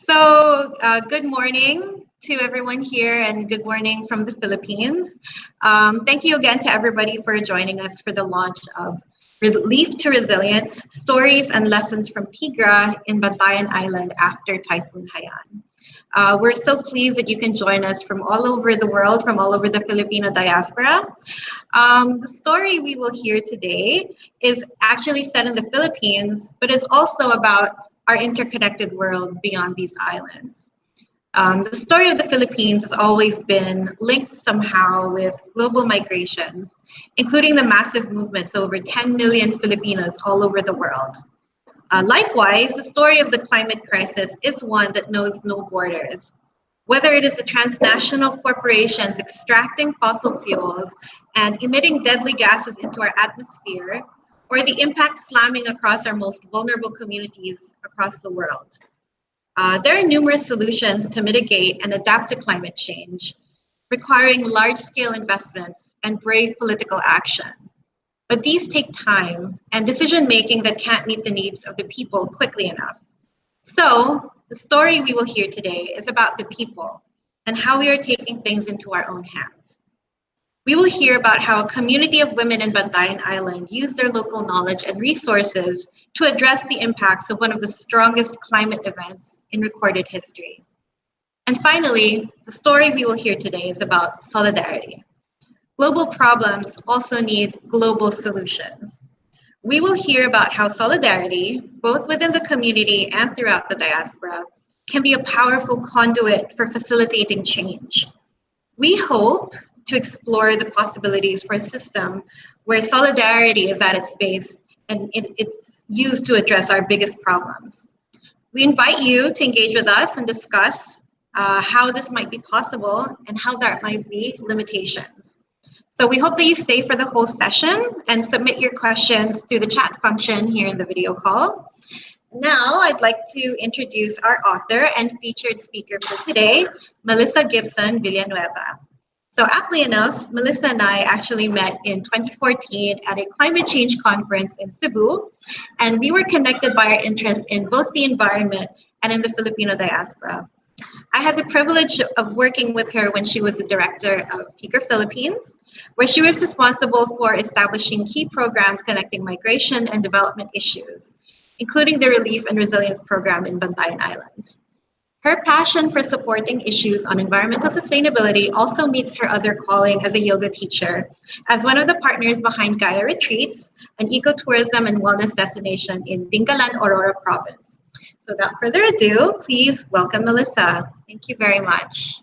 Good morning to everyone here and good morning from the Philippines. Thank you again to everybody for joining us for the launch of Relief to Resilience, Stories and Lessons from TIGRA in Bantayan Island after Typhoon Haiyan. We're so pleased that you can join us from all over the world, from all over the Filipino diaspora. The story we will hear today is actually set in the Philippines, but is also about our interconnected world beyond these islands. The story of the Philippines has always been linked somehow with global migrations, including the massive movements of over 10 million Filipinos all over the world. Likewise, the story of the climate crisis is one that knows no borders. Whether it is the transnational corporations extracting fossil fuels and emitting deadly gases into our atmosphere, or the impact slamming across our most vulnerable communities across the world. There are numerous solutions to mitigate and adapt to climate change, requiring large-scale investments and brave political action. But these take time and decision-making that can't meet the needs of the people quickly enough. So, the story we will hear today is about the people and how we are taking things into our own hands. We will hear about how a community of women in Bantayan Island use their local knowledge and resources to address the impacts of one of the strongest climate events in recorded history. And finally, the story we will hear today is about solidarity. Global problems also need global solutions. We will hear about how solidarity, both within the community and throughout the diaspora, can be a powerful conduit for facilitating change. We hope to explore the possibilities for a system where solidarity is at its base and it's used to address our biggest problems. We invite you to engage with us and discuss how this might be possible and how there might be limitations. So we hope that you stay for the whole session and submit your questions through the chat function here in the video call. Now, I'd like to introduce our author and featured speaker for today, Melissa Gibson Villanueva. So aptly enough, Melissa and I actually met in 2014 at a climate change conference in Cebu, and we were connected by our interest in both the environment and in the Filipino diaspora. I had the privilege of working with her when she was the director of TIGRA Philippines, where she was responsible for establishing key programs connecting migration and development issues, including the Relief and Resilience Program in Bantayan Island. Her passion for supporting issues on environmental sustainability also meets her other calling as a yoga teacher, as one of the partners behind Gaia Retreats, an ecotourism and wellness destination in Dingalan, Aurora Province. So without further ado, please welcome Melissa. Thank you very much.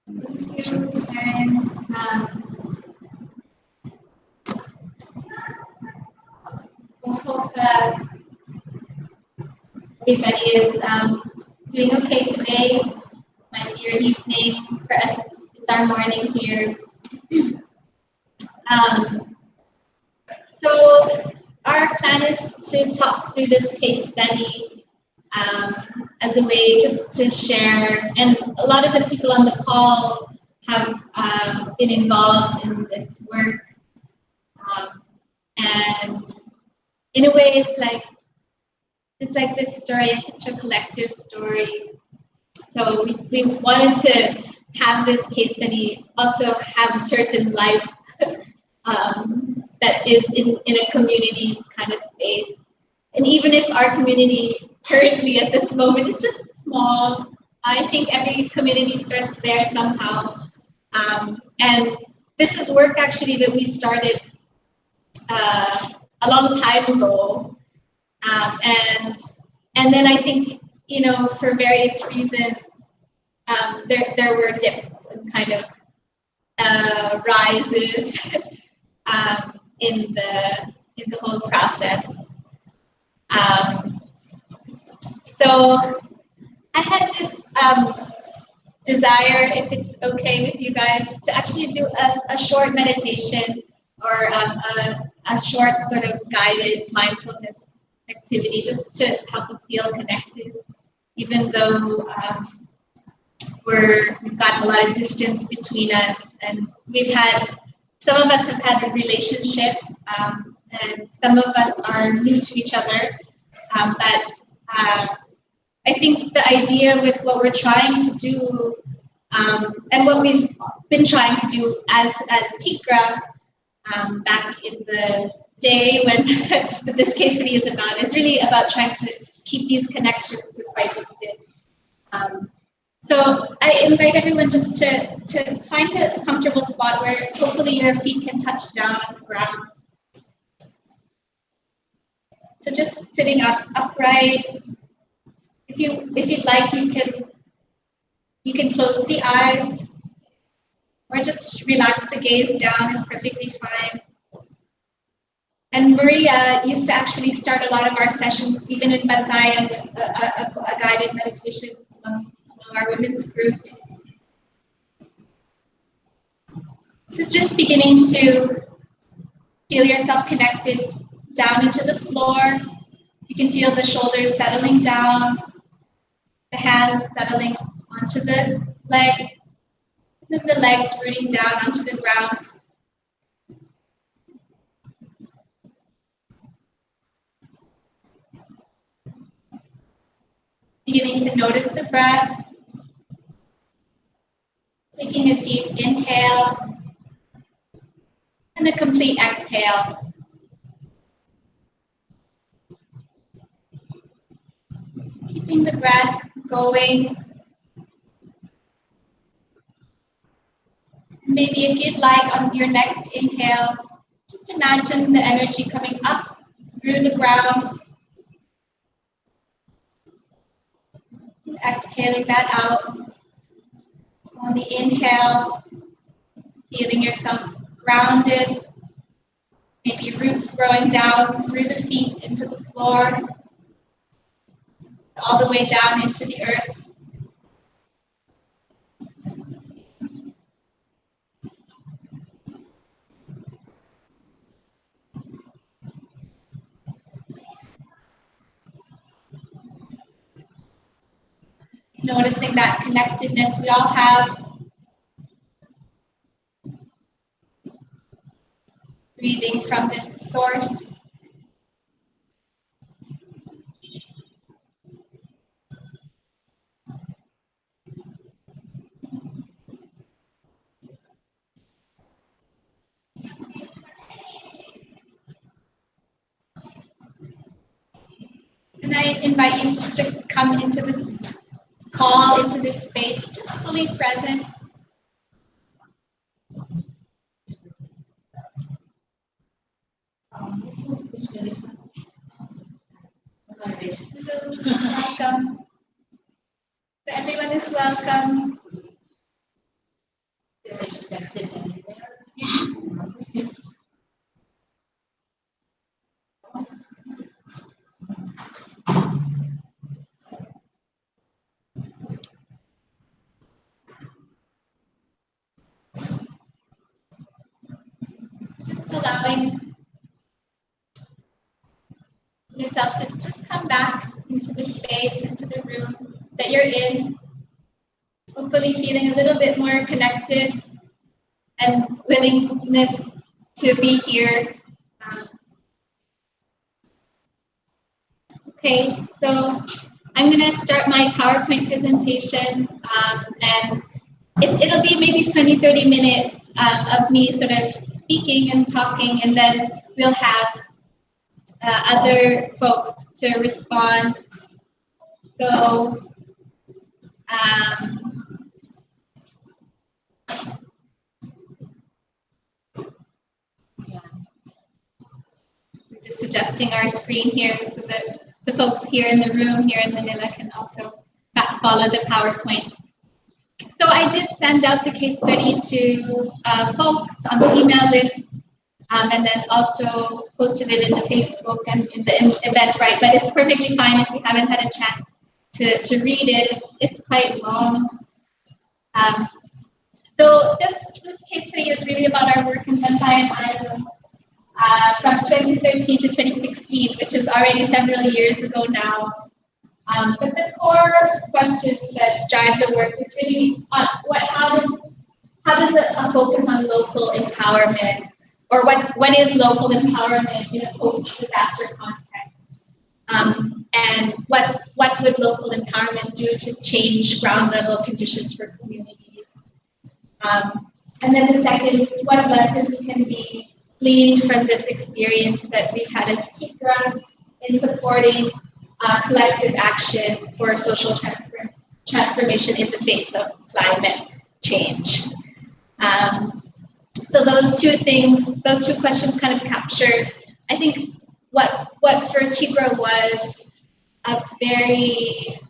Thank you, Erin. So I hope everybody is doing okay today. Might be your evening. For us, it's our morning here. So our plan is to talk through this case study as a way just to share. And a lot of the people on the call have been involved in this work. And in a way, it's like this story is such a collective story. So we wanted to have this case study also have a certain life that is in a community kind of space. And even if our community currently at this moment is just small, I think every community starts there somehow. And this is work actually that we started a long time ago. And then I think, you know, for various reasons, there were dips and kind of rises in the whole process. So I had this desire, if it's okay with you guys, to actually do a short meditation or a short sort of guided mindfulness activity just to help us feel connected, even though we've got a lot of distance between us, and some of us have had a relationship, and some of us are new to each other. But I think the idea with what we're trying to do and what we've been trying to do as TIGRA back in the day when this case study is really about trying to keep these connections despite distance. So I invite everyone just to find a comfortable spot where hopefully your feet can touch down on the ground. So just sitting up upright. If you'd like, you can close the eyes, or just relax the gaze down is perfectly fine. And Maria used to actually start a lot of our sessions, even in Bantayan, with a guided meditation among our women's groups. So just beginning to feel yourself connected down into the floor. You can feel the shoulders settling down, the hands settling onto the legs, and the legs rooting down onto the ground. Beginning to notice the breath, taking a deep inhale and a complete exhale. Keeping the breath going. Maybe if you'd like, on your next inhale, just imagine the energy coming up through the ground. And exhaling that out. So on the inhale, feeling yourself grounded. Maybe roots growing down through the feet into the floor, all the way down into the earth. Noticing that connectedness we all have. Breathing from this source. And I invite you just to come into this call, into this space, just fully present. Welcome. So everyone is welcome. Just allowing yourself to just come back into the space, into the room that you're in. Hopefully feeling a little bit more connected and willingness to be here. Okay, so I'm going to start my PowerPoint presentation, and it'll be maybe 20-30 minutes of me sort of speaking and talking, and then we'll have other folks to respond. So we're just adjusting our screen here so that the folks here in the room here in Manila can also follow the PowerPoint. So I did send out the case study to folks on the email list, and then also posted it in the Facebook and in the Eventbrite, but it's perfectly fine if you haven't had a chance to read it. It's quite long. So this case study is really about our work in Bantayan Island from 2013 to 2016, which is already several years ago now. But the core questions that drive the work is really how does a focus on local empowerment, or what is local empowerment in a post-disaster context? and what would local empowerment do to change ground level conditions for communities. And then the second is what lessons can be gleaned from this experience that we've had as TIGRA in supporting collective action for social transformation in the face of climate change. So those two questions kind of capture, I think, what for TIGRA was a very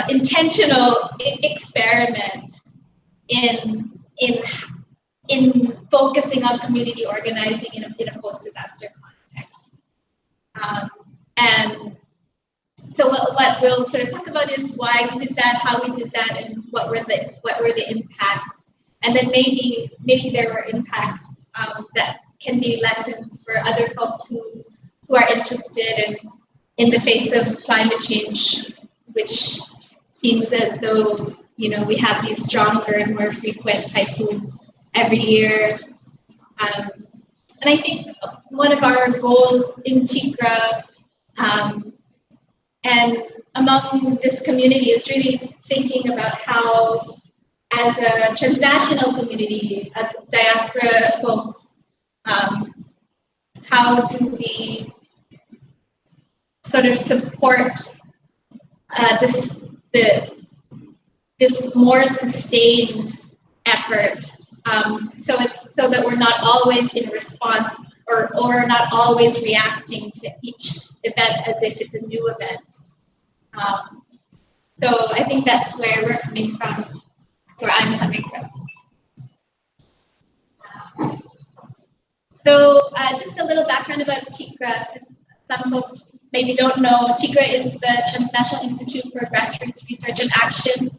intentional experiment in focusing on community organizing in a post-disaster context. And so what we'll sort of talk about is why we did that, how we did that, and what were the impacts. And then maybe there were impacts that can be lessons for other folks who are interested in the face of climate change, which seems as though, you know, we have these stronger and more frequent typhoons every year. And I think one of our goals in TIGRA and among this community is really thinking about how, as a transnational community, as diaspora folks, how do we sort of support this more sustained effort, so that we're not always in response or not always reacting to each event as if it's a new event. So I think that's where we're coming from. That's where I'm coming from. So just a little background about TIGRA, because some folks maybe don't know. TIGRA is the Transnational Institute for Grassroots Research and Action,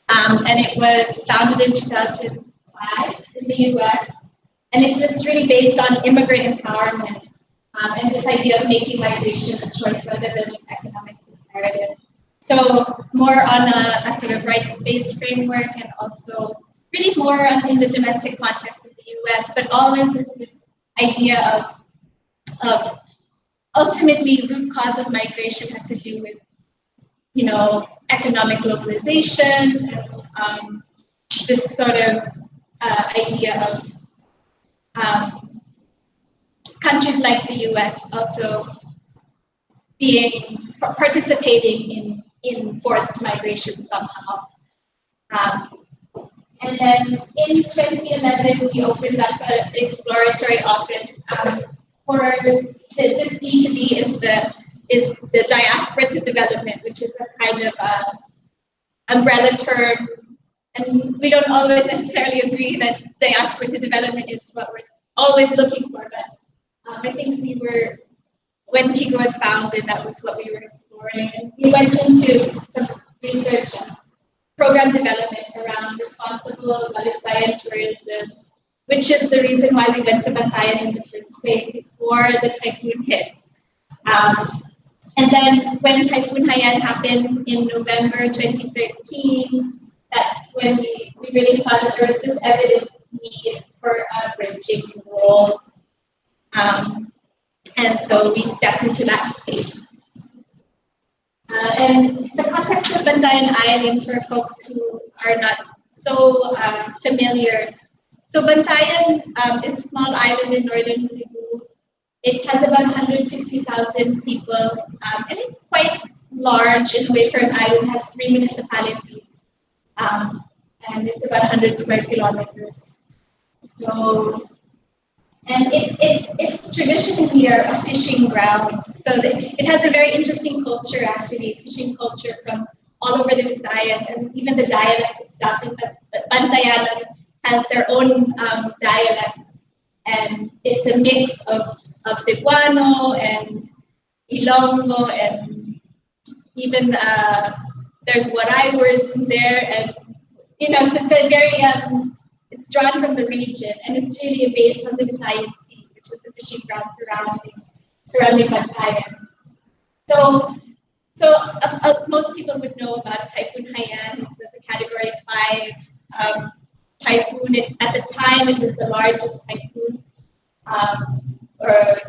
and it was founded in 2005 in the US, and it was really based on immigrant empowerment and this idea of making migration a choice rather than an economic imperative. So more on a sort of rights-based framework, and also really more in the domestic context of the US, but always with this idea of ultimately root cause of migration has to do with, you know, economic globalization, and this sort of idea of countries like the US also participating in forced migration somehow. And then in 2011, we opened up an exploratory office for this D2D is the diaspora to development, which is a kind of umbrella term. And we don't always necessarily agree that diaspora to development is what we're always looking for, but I think when TIGRA was founded, that was what we were exploring. And we went into some research and program development around responsible Bantayan tourism, which is the reason why we went to Bantayan in the first place before the typhoon hit. And then when Typhoon Haiyan happened in November 2013, that's when we really saw that there was this evident need for a bridging role. And so we stepped into that space. And the context of Bantayan Island, for folks who are not so familiar. So Bantayan is a small island in northern Cebu. It has about 150,000 people, and it's quite large in a way for an island. It has 3 municipalities, and it's about 100 square kilometers. So, and it's traditionally a fishing ground. So it has a very interesting culture, actually, fishing culture from all over the Visayas, and even the dialect itself. In the Bantayan has their own dialect, and it's a mix of Cebuano and Ilonggo, and even there's Waray words in there, and you know, so it's a very it's drawn from the region, and it's really based on the Visayan Sea, which is the fishing ground surrounding Bantayan. So most people would know about Typhoon Haiyan. It was a Category 5 typhoon. At the time, it was the largest typhoon, or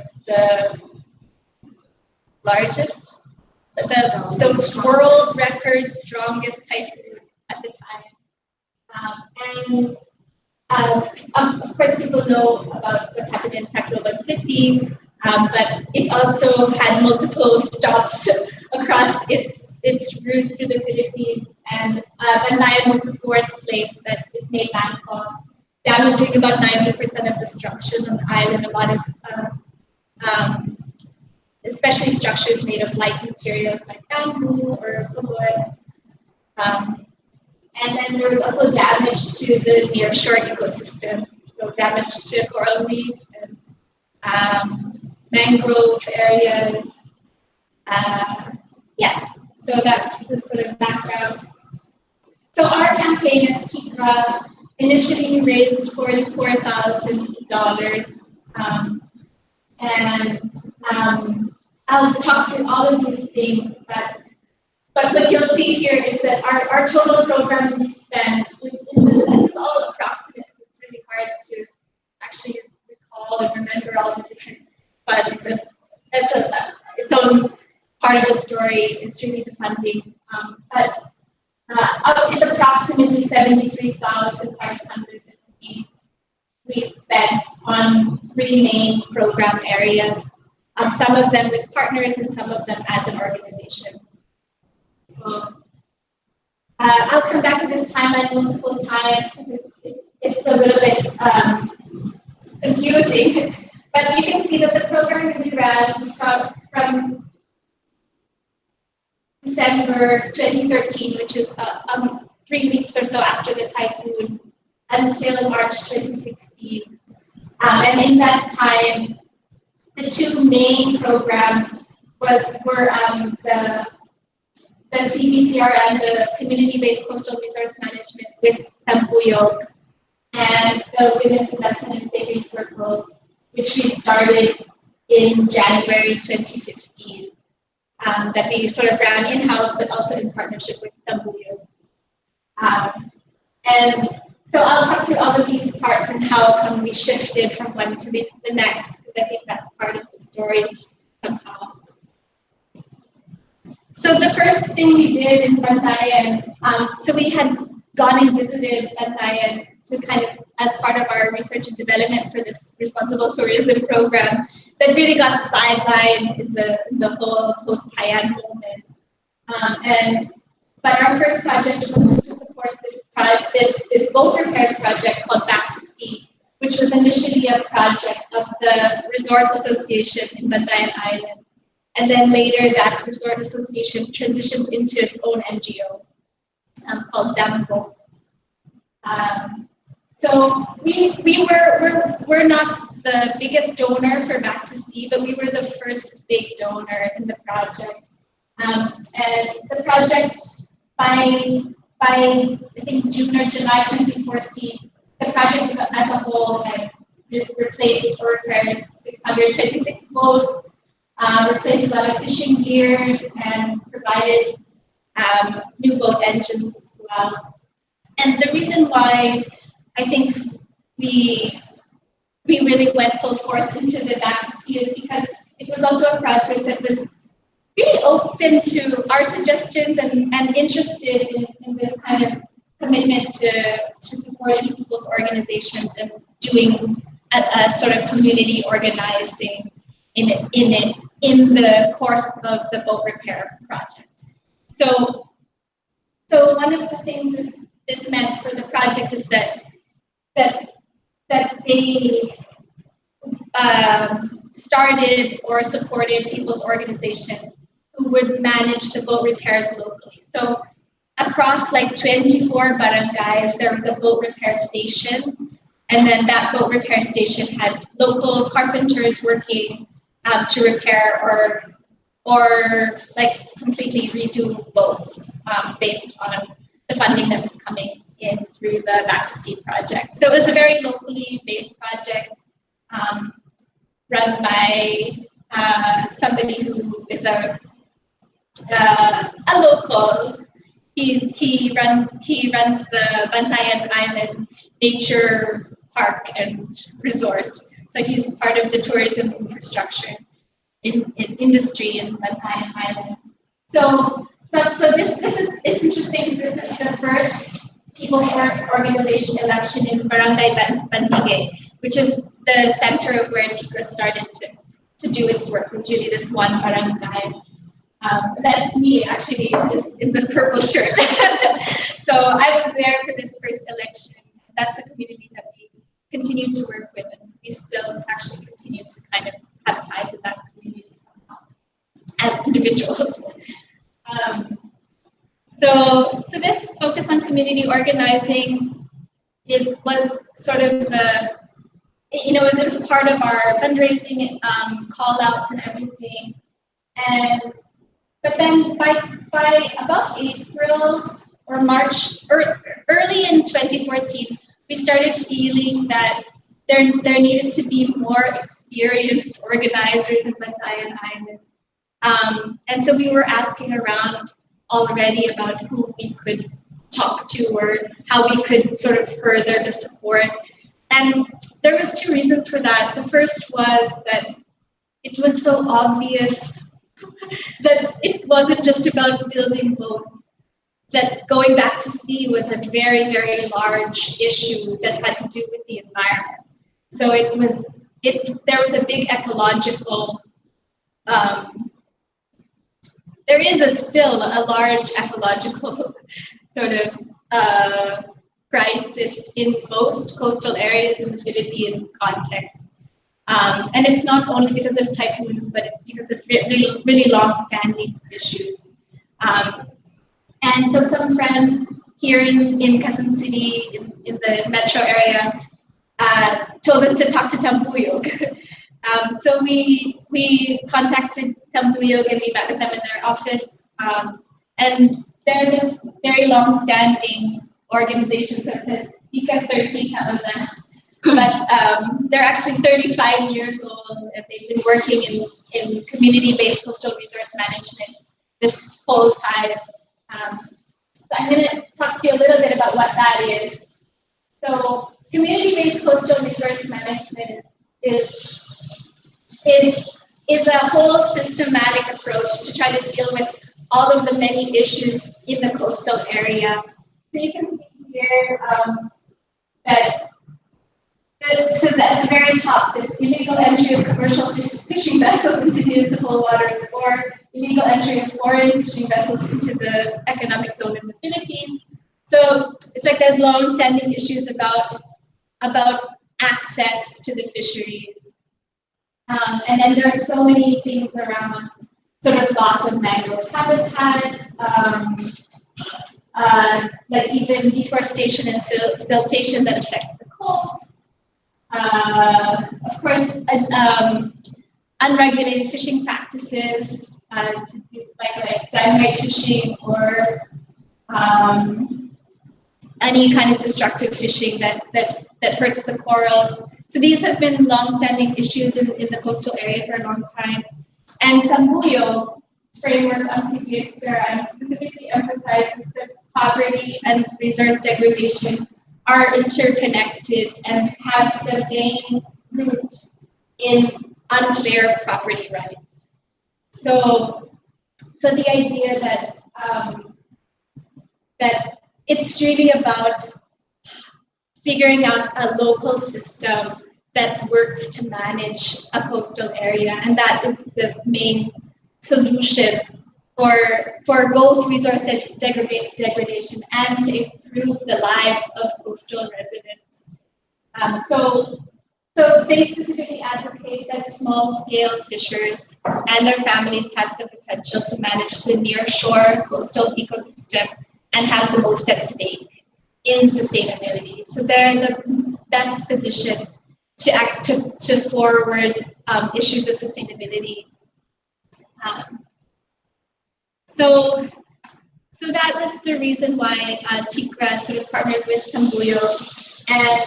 largest, the world record strongest typhoon at the time. Of course, people know about what happened in Tacloban City, but it also had multiple stops across its route through the Philippines, and Bantayan was the fourth place that it made landfall, damaging about 90% of the structures on the island, especially structures made of light materials like bamboo or wood. And then there was also damage to the nearshore ecosystem, so damage to coral reef and mangrove areas. So that's the sort of background. So our campaign as TIGRA initially raised $44,000, and I'll talk through all of these things, but what you'll see here is that our total program spend this is all approximate. It's really hard to actually recall and remember all the different funds. And that's its own part of the story. It's really the funding. But it's approximately 73,500 we spent on three main program areas. Some of them with partners and some of them as an organization. So I'll come back to this timeline multiple times because it's a little bit confusing. But you can see that the program really ran from December 2013, which is 3 weeks or so after the typhoon, until March 2016. And in that time, the two main programs were the CBCRM, the Community-Based Coastal Resource Management with Tambuyog, and the Women's Investment in Saving Circles, which we started in January 2015, that we sort of ran in-house, but also in partnership with Tambuyog. And so I'll talk through all of these parts and how come we shifted from one to the next, because I think that's part of the story somehow. So the first thing we did in Bantayan, so we had gone and visited Bantayan to kind of, as part of our research and development for this responsible tourism program, that really got sidelined in the whole post-Haiyan movement. But our first project was to support this boat repairs project called Back to Sea, which was initially a project of the Resort Association in Bantayan Island. And then later that resort association transitioned into its own NGO called Dambo. So we're not the biggest donor for Back to Sea, but we were the first big donor in the project. And the project, by I think June or July 2014, the project as a whole had replaced or repaired 626 boats, replaced a lot of fishing gears, and provided new boat engines as well. And the reason why I think we really went full force into the Back to Sea is because it was also a project that was really open to our suggestions and interested in this kind of commitment to supporting people's organizations and doing a sort of community organizing in the course of the boat repair project. So one of the things this meant for the project is that they started or supported people's organizations who would manage the boat repairs locally. So across like 24 barangays, there was a boat repair station, and then that boat repair station had local carpenters working to repair or like completely redo boats based on the funding that was coming in through the Back to Sea project. So it was a very locally based project run by somebody who is a local. He runs the Bantayan Island Nature Park and Resort. So he's part of the tourism infrastructure in industry in Bantayan Island. So this is, it's interesting. This is the first people's organization election in Barangay Bantige, which is the center of where TIGRA started to do its work. Was really this one barangay. That's me actually in the purple shirt. So I was there for this first election. That's a community that we continue to work with, and we still actually continue to kind of have ties with that community somehow as individuals. So this focus on community organizing was sort of the, it was part of our fundraising call outs and everything. But then by about April or March, or early in 2014, we started feeling that there needed to be more experienced organizers in Bantayan Island. And so we were asking around already about who we could talk to or how we could sort of further the support. And there was two reasons for that. The first was that it was so obvious that it wasn't just about building boats, that going back to sea was a very, very large issue that had to do with the environment. So there was a big ecological, there is still a large ecological sort of crisis in most coastal areas in the Philippine context. And it's not only because of typhoons, but it's because of really, really long-standing issues. And so some friends here in Quezon City, in the metro area, told us to talk to Tambuyog. So we contacted Tambuyog and we met with them in their office. And they're this very long-standing organization that says Ika 30,000. But they're actually 35 years old, and they've been working in community-based coastal resource management this whole time. So I'm going to talk to you a little bit about what that is. So community-based coastal resource management is a whole systematic approach to try to deal with all of the many issues in the coastal area. So you can see here that. So at the very top, this illegal entry of commercial fishing vessels into municipal waters, or illegal entry of foreign fishing vessels into the economic zone in the Philippines. So it's like there's long-standing issues about access to the fisheries. And then there are so many things around sort of loss of mangrove habitat, like even deforestation and siltation that affects the coast. Of course, unregulated fishing practices to do like dynamite fishing or any kind of destructive fishing that hurts the corals. So these have been long-standing issues in the coastal area for a long time. And Tambuyog framework on CPX specifically emphasizes that poverty and resource degradation are interconnected and have the main root in unclear property rights. So the idea that that it's really about figuring out a local system that works to manage a coastal area, and that is the main solution for both resource degradation and to improve the lives of coastal residents. So they specifically advocate that small-scale fishers and their families have the potential to manage the near-shore coastal ecosystem and have the most at stake in sustainability. So they're the best positioned to forward issues of sustainability. So that was the reason why TIGRA sort of partnered with Tambuyog and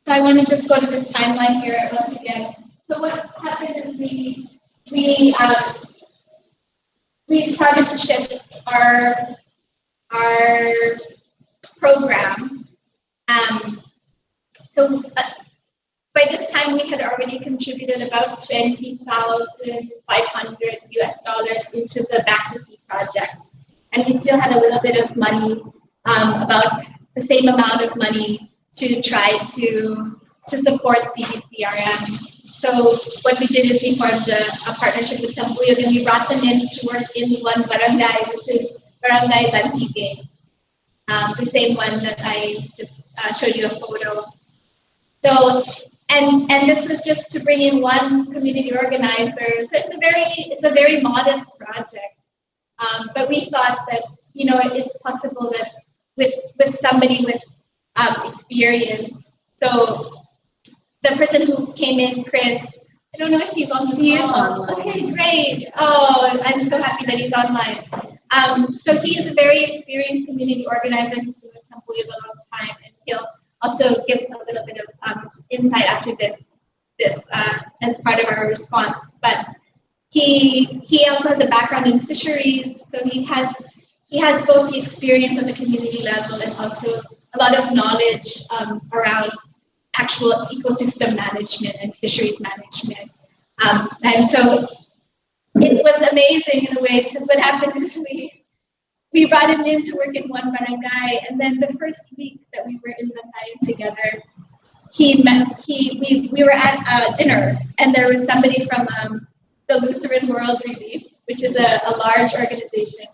so I want to just go to this timeline here once again. So what happened is we started to shift our program So by this time, we had already contributed about $20,500 into the Back to Sea project. And we still had a little bit of money, about the same amount of money to try to support CBCRM. So what we did is we formed a partnership with Tambuyog, and we brought them in to work in one barangay, which is Barangay Bantige, the same one that I just showed you a photo. So, and this was just to bring in one community organizer. So it's a very modest project, but we thought that it's possible that with somebody with experience. So the person who came in, Chris, I don't know if he's on the He is online. Okay, great. Oh, I'm so happy that he's online. So he is a very experienced community organizer. He's been with Tambuyog a long time, and he'll also give a little bit of insight after this as part of our response. But he also has a background in fisheries, so he has both the experience on the community level and also a lot of knowledge around actual ecosystem management and fisheries management. And so it was amazing in a way, because what happened is we brought him in to work in one barangay, and then the first week that we were in Bantayan together, we were at dinner, and there was somebody from the Lutheran World Relief, which is a large organization.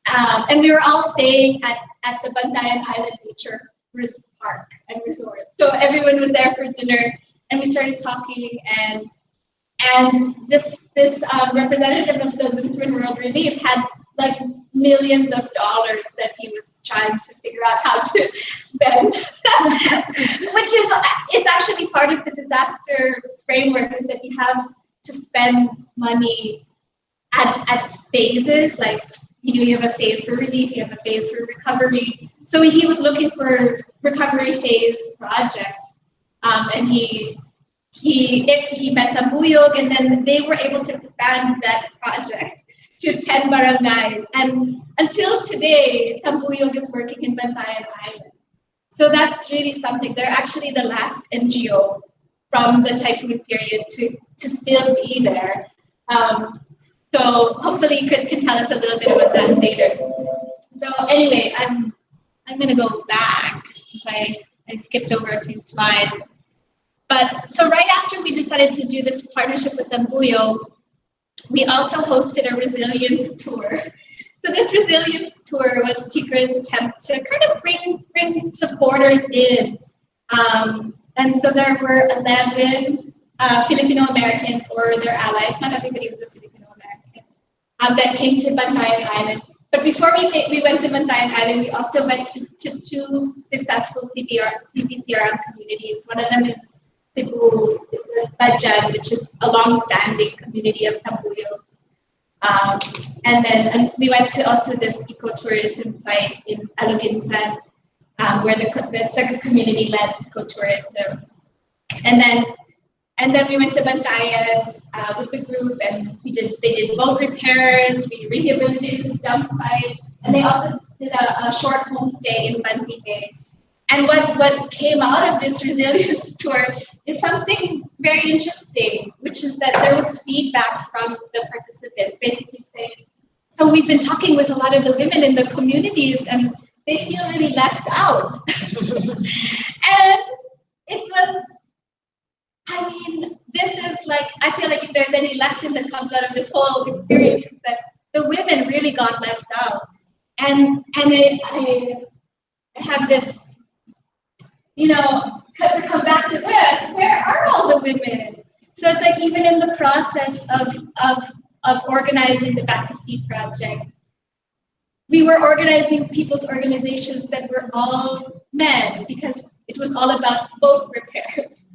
And we were all staying at the Bantayan Island Nature Park and Resort. So everyone was there for dinner, and we started talking, and this representative of the Lutheran World Relief had like millions of dollars that he was trying to figure out how to spend, it's actually part of the disaster framework, is that you have to spend money at phases, like you have a phase for relief, you have a phase for recovery. So he was looking for recovery phase projects, and he met Tambuyog, and then they were able to expand that project to 10 barangays. And until today, Tambuyog is working in Bantayan Island. So that's really something. They're actually the last NGO from the typhoon period to still be there. So hopefully Chris can tell us a little bit about that later. So anyway, I'm gonna go back because I skipped over a few slides. But so right after we decided to do this partnership with Tambuyog, we also hosted a resilience tour. So this resilience tour was TIGRA's attempt to kind of bring supporters in. And so there were 11 Filipino Americans or their allies. Not everybody was a Filipino American that came to Bantayan Island. But before we went to Bantayan Island, we also went to two successful CBCRM communities. One of them in Cebu, Bantayan, which is a long-standing community of Tambuyog's. And then we went to also this ecotourism site in Aluginsan, where it's like a community-led ecotourism. And then we went to Bantayan with the group, and they did boat repairs, we rehabilitated the dump site, and they also did a short homestay in Bantige. And what came out of this resilience tour is something very interesting, which is that there was feedback from the participants, basically saying, so we've been talking with a lot of the women in the communities, and they feel really left out. And it was, I mean, this is like, I feel like if there's any lesson that comes out of this whole experience, is that the women really got left out. And I have this, to come back to this, where are all the women? So it's like, even in the process of organizing the Back to Sea project, we were organizing people's organizations that were all men, because it was all about boat repairs.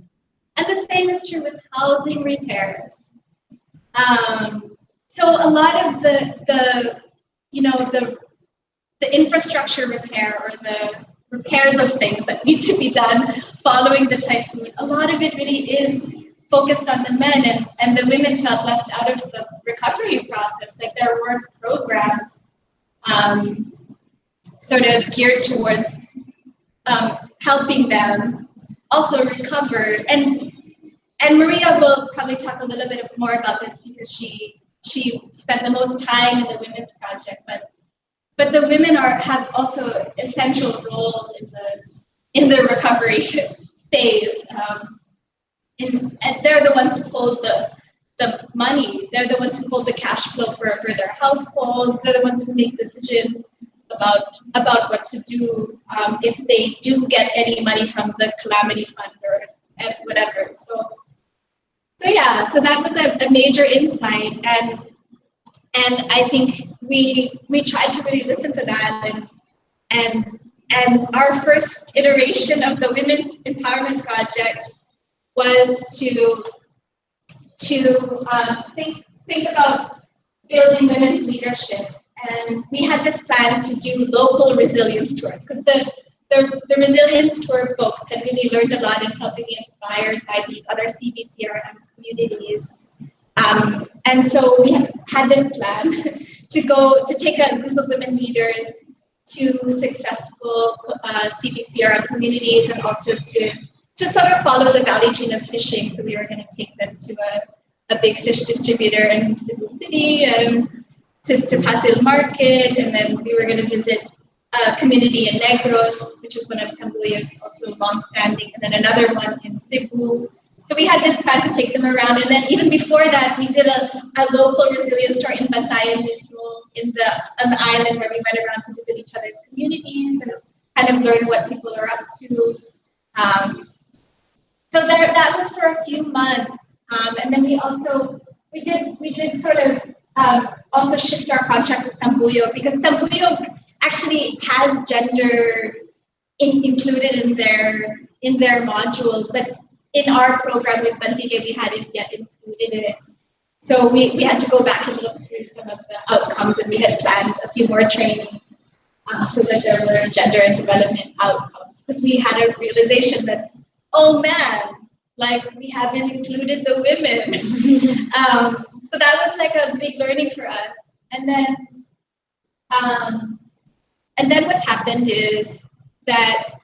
And the same is true with housing repairs. So a lot of the infrastructure repair, or the repairs of things that need to be done following the typhoon, a lot of it really is focused on the men, and the women felt left out of the recovery process. Like, there were programs sort of geared towards helping them also recovered. And Maria will probably talk a little bit more about this because she spent the most time in the women's project, but the women have also essential roles in the recovery phase. And they're the ones who hold the money. They're the ones who hold the cash flow for their households. They're the ones who make decisions about what to do if they do get any money from the calamity fund or whatever. So yeah, so that was a major insight, and I think we tried to really listen to that, and our first iteration of the Women's Empowerment Project was to think about building women's leadership. And we had this plan to do local resilience tours because the resilience tour folks had really learned a lot and felt really inspired by these other CBCRM communities. And so we had this plan to take a group of women leaders to successful CBCRM communities and also to sort of follow the value chain of fishing. So we were going to take them to a big fish distributor in Cebu City and to Paseo Market, and then we were going to visit a community in Negros, which is one of Tambuyog's also long-standing, and then another one in Cebu. So we had this plan to take them around, and then even before that, we did a local resilience tour in Bantayan on the island, where we went around to visit each other's communities and kind of learn what people are up to. So that was for a few months, and then we did sort of also shift our contract with Tambuyog, because Tambuyog actually has gender included in their modules, but in our program with Bantige, we hadn't yet included it. So we had to go back and look through some of the outcomes, and we had planned a few more trainings so that there were gender and development outcomes, because we had a realization that, oh man, like we haven't included the women. So that was like a big learning for us. And then what happened is that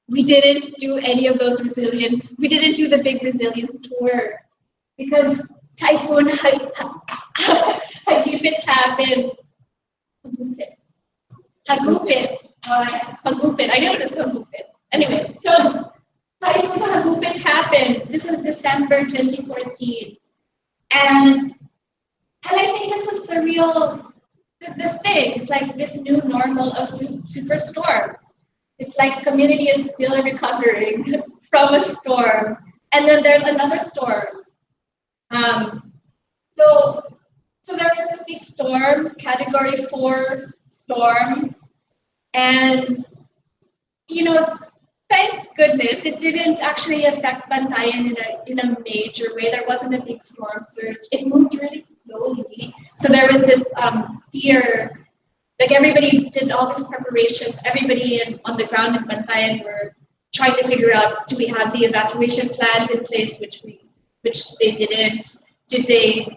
we didn't do any of those resilience. We didn't do the big resilience tour because Typhoon Haiyan happened. Hagupit. I know it is Hagupit. Anyway, so Typhoon Hagupit happened. This was December 2014. And I think this is the real the thing. It's like this new normal of superstorms. It's like community is still recovering from a storm, and then there's another storm. So there was this big storm, Category 4 storm, and thank goodness it didn't actually affect Bantayan in a major way. There wasn't a big storm surge. It moved really slowly. So there was this fear. Like everybody did all this preparation. Everybody on the ground in Bantayan were trying to figure out, do we have the evacuation plans in place, which they didn't. Did they,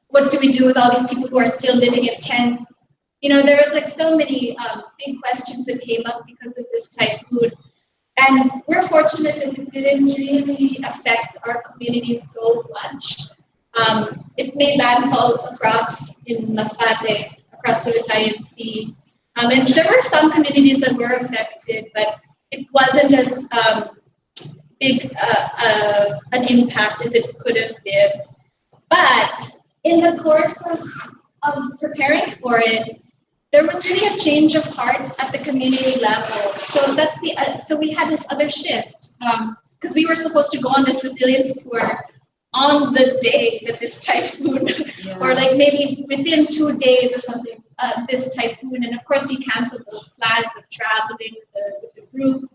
what do we do with all these people who are still living in tents? There was like so many big questions that came up because of this typhoon. And we're fortunate that it didn't really affect our community so much. It made landfall across in Masbate, across the Visayan Sea. And there were some communities that were affected, but it wasn't as big an impact as it could have been. But in the course of preparing for it, there was really a change of heart at the community level. So that's so we had this other shift, because we were supposed to go on this resilience tour on the day that this typhoon, or like maybe within 2 days or something, this typhoon. And of course we canceled those plans of traveling with the group.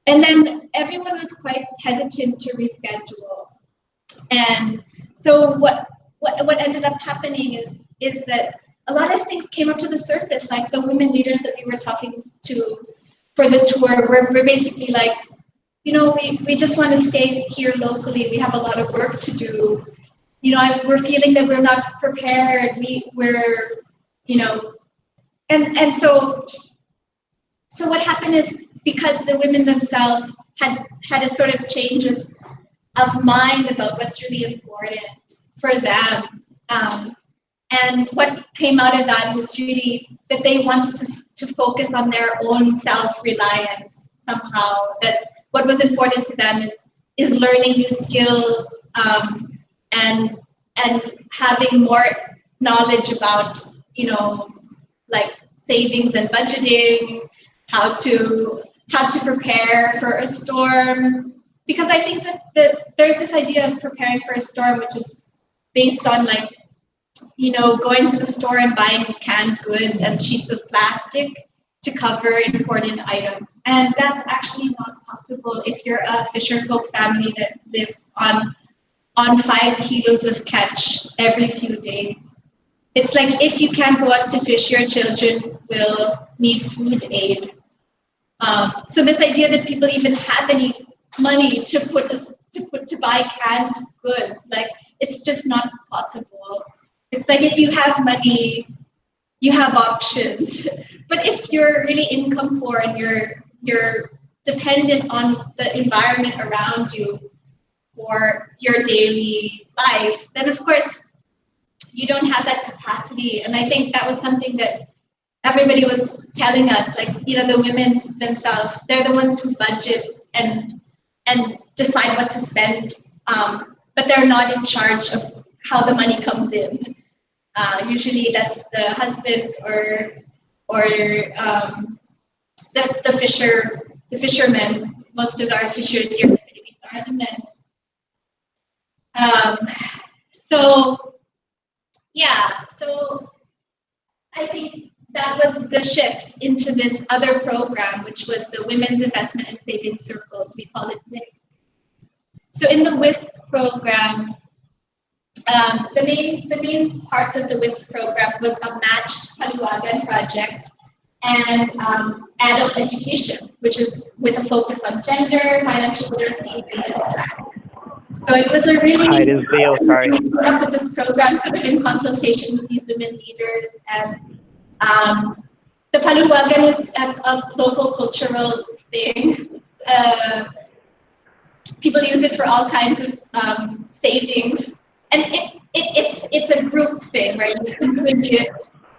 And then everyone was quite hesitant to reschedule. And so what ended up happening is that a lot of things came up to the surface, like the women leaders that we were talking to for the tour were basically like, we just want to stay here locally. We have a lot of work to do. We're feeling that we're not prepared. And so So what happened is, because the women themselves had a sort of change of mind about what's really important for them. And what came out of that was really that they wanted to focus on their own self-reliance somehow, that what was important to them is learning new skills, and having more knowledge about, like savings and budgeting, how to prepare for a storm. Because I think that there's this idea of preparing for a storm, which is based on like, going to the store and buying canned goods and sheets of plastic to cover important items. And that's actually not possible if you're a fisherfolk family that lives on 5 kilos of catch every few days. It's like, if you can't go out to fish, your children will need food aid. So this idea that people even have any money to buy canned goods, like, it's just not possible. It's like, if you have money, you have options. But if you're really income poor and you're dependent on the environment around you for your daily life, then of course you don't have that capacity. And I think that was something that everybody was telling us, like, the women themselves, they're the ones who budget and decide what to spend, but they're not in charge of how the money comes in. Usually that's the husband or the fishermen. Most of our fishers here in the Philippines are the men. So I think that was the shift into this other program, which was the Women's Investment and Savings Circles. We call it WISP. So in the WISP program, the main parts of the WISP program was a matched Paluagan project and adult education, which is with a focus on gender, financial literacy, business track. So it was a really up with this program, sort of in consultation with these women leaders, and the Paluagan is a local cultural thing. People use it for all kinds of savings. And it's a group thing, right? You contribute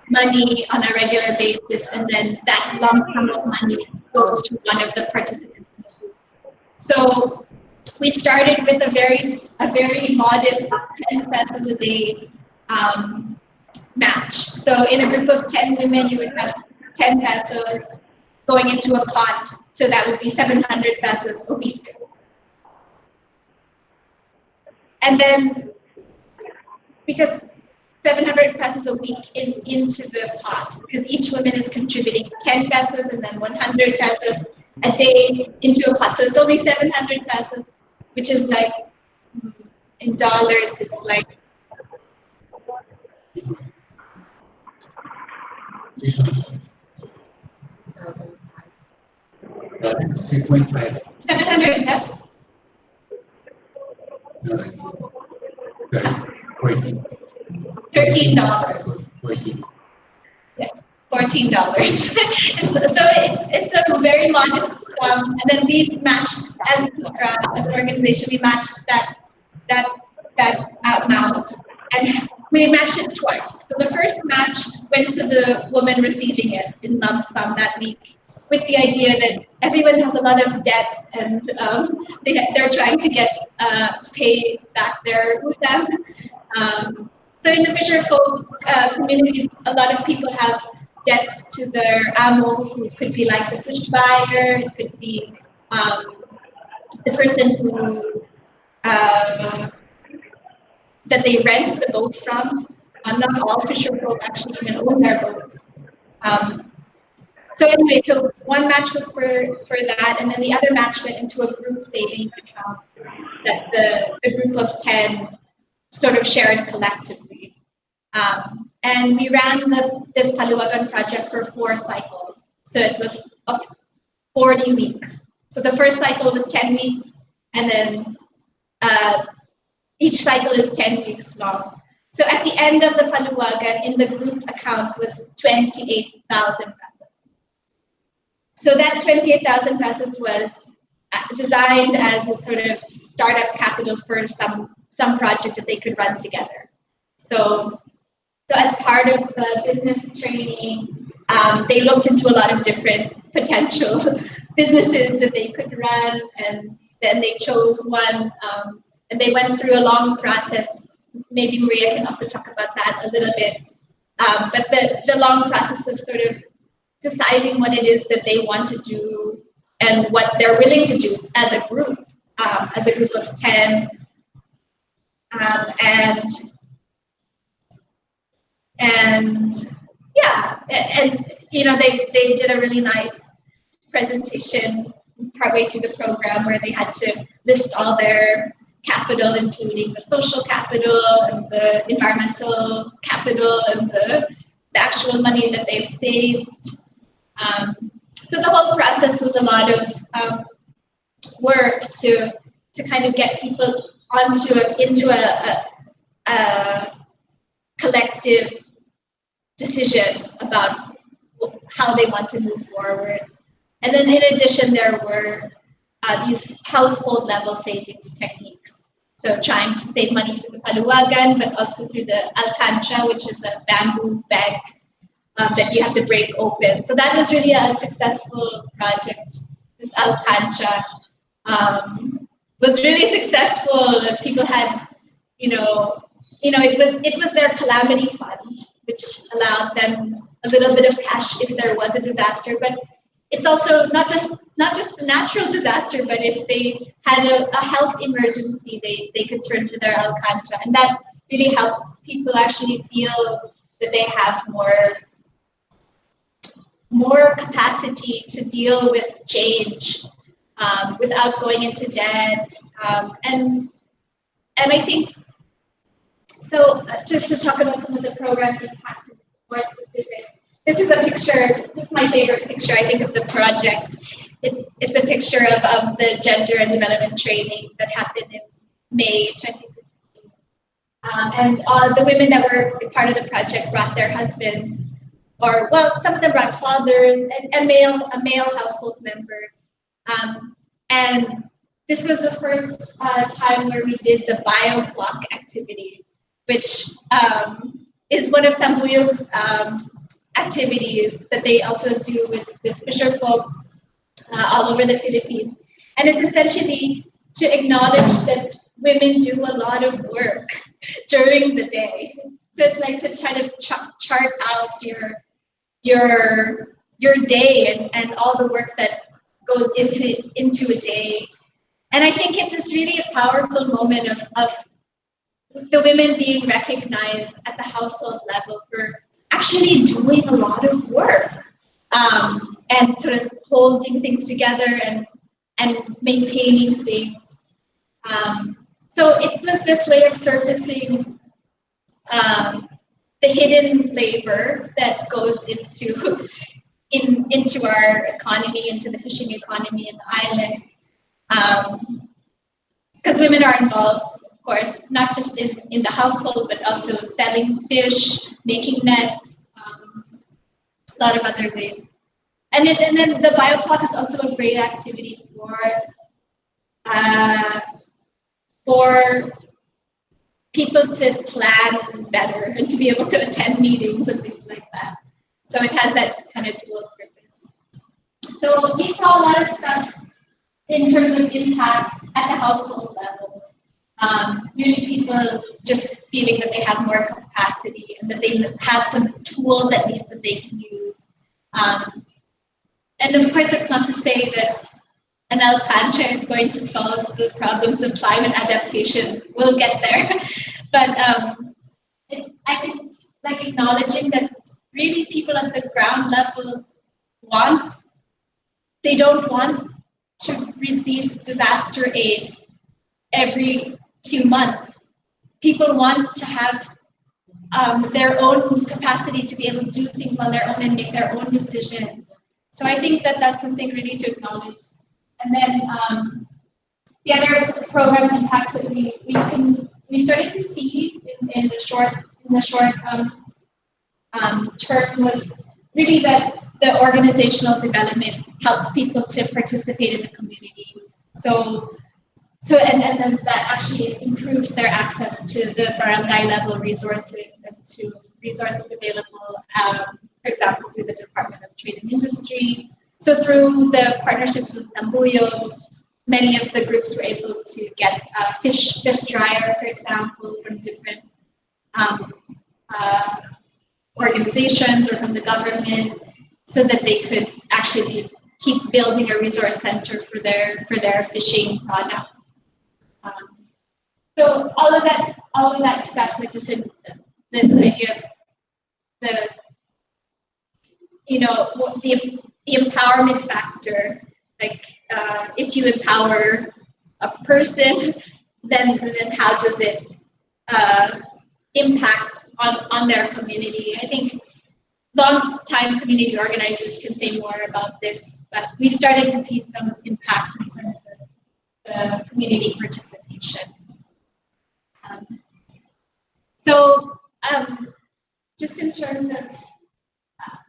money on a regular basis, and then that lump sum of money goes to one of the participants in the group. So we started with a very modest 10 pesos a day match. So in a group of 10 women, you would have 10 pesos going into a pot. So that would be 700 pesos a week. And then, because 700 pesos a week into the pot, because each woman is contributing 10 pesos and then 100 pesos a day into a pot. So it's only 700 pesos, which is like, in dollars, it's like 700 pesos. $13. Yeah, $14. So it's a very modest sum, and then we matched as an organization. We matched that amount, and we matched it twice. So the first match went to the woman receiving it in lump sum that week, with the idea that everyone has a lot of debts, and they're trying to get to pay back their utang. So in the fisherfolk community, a lot of people have debts to their amo, who could be like the fish buyer, it could be the person who that they rent the boat from. Not all fisherfolk actually even own their boats. So anyway, so one match was for that, and then the other match went into a group savings account that the group of 10 sort of shared collectively. And we ran this Paluagan project for 4 cycles. So it was of 40 weeks. So the first cycle was 10 weeks, and then each cycle is 10 weeks long. So at the end of the Paluagan, in the group account was 28,000 pesos. So that 28,000 pesos was designed as a sort of startup capital for some project that they could run together. So as part of the business training, they looked into a lot of different potential businesses that they could run, and then they chose one, and they went through a long process. Maybe Maria can also talk about that a little bit. But the long process of sort of deciding what it is that they want to do and what they're willing to do as a group of 10. And you know, they did a really nice presentation partway through the program where they had to list all their capital, including the social capital and the environmental capital and the actual money that they've saved. So the whole process was a lot of work to kind of get people into a collective decision about how they want to move forward. And then in addition, there were these household level savings techniques. So trying to save money through the paluwagan, but also through the alcancha, which is a bamboo bag that you have to break open. So that was really a successful project. This alcancha was really successful. People had, it was their calamity fund, which allowed them a little bit of cash if there was a disaster. But it's also not just a natural disaster, but if they had a health emergency, they could turn to their alcancha, and that really helped people actually feel that they have more capacity to deal with change without going into debt. And I think so. Just to talk about some of the program impacts more specific. This is a picture. This is my favorite picture, I think, of the project. It's a picture of the gender and development training that happened in May 2015. And the women that were part of the project brought their husbands, or well, some of them brought fathers and a male household member. And this was the first time where we did the bio clock activity, which is one of Tambuyog's activities that they also do with fisher folk all over the Philippines. And it's essentially to acknowledge that women do a lot of work during the day. So it's like to try to chart out your day and all the work that goes into a day. And I think it was really a powerful moment of the women being recognized at the household level for actually doing a lot of work and sort of holding things together and maintaining things. So it was this way of surfacing the hidden labor that goes into our economy, into the fishing economy in the island. Because women are involved, of course, not just in the household, but also selling fish, making nets, a lot of other ways. And then the bioclock is also a great activity for people to plan better and to be able to attend meetings and things like that. So it has that kind of dual purpose. So we saw a lot of stuff in terms of impacts at the household level. Really people just feeling that they have more capacity and that they have some tools at least that they can use. And of course, that's not to say that an alcancha is going to solve the problems of climate adaptation. We'll get there. But it's, I think, like acknowledging that really people at the ground level they don't want to receive disaster aid every few months. People want to have their own capacity to be able to do things on their own and make their own decisions. So I think that that's something really to acknowledge. And then the other program impacts that we started to see in the short term was really that the organizational development helps people to participate in the community. And then that actually improves their access to the barangay level resources and to resources available, for example, through the Department of Trade and Industry. So through the partnerships with Tambuyog, many of the groups were able to get fish dryer, for example, from different organizations or from the government, so that they could actually keep building a resource center for their fishing products. So all of that stuff with this idea of the empowerment factor, like if you empower a person, then how does it impact on their community? I think long-time community organizers can say more about this, but we started to see some impacts in terms of the community participation. Just in terms of,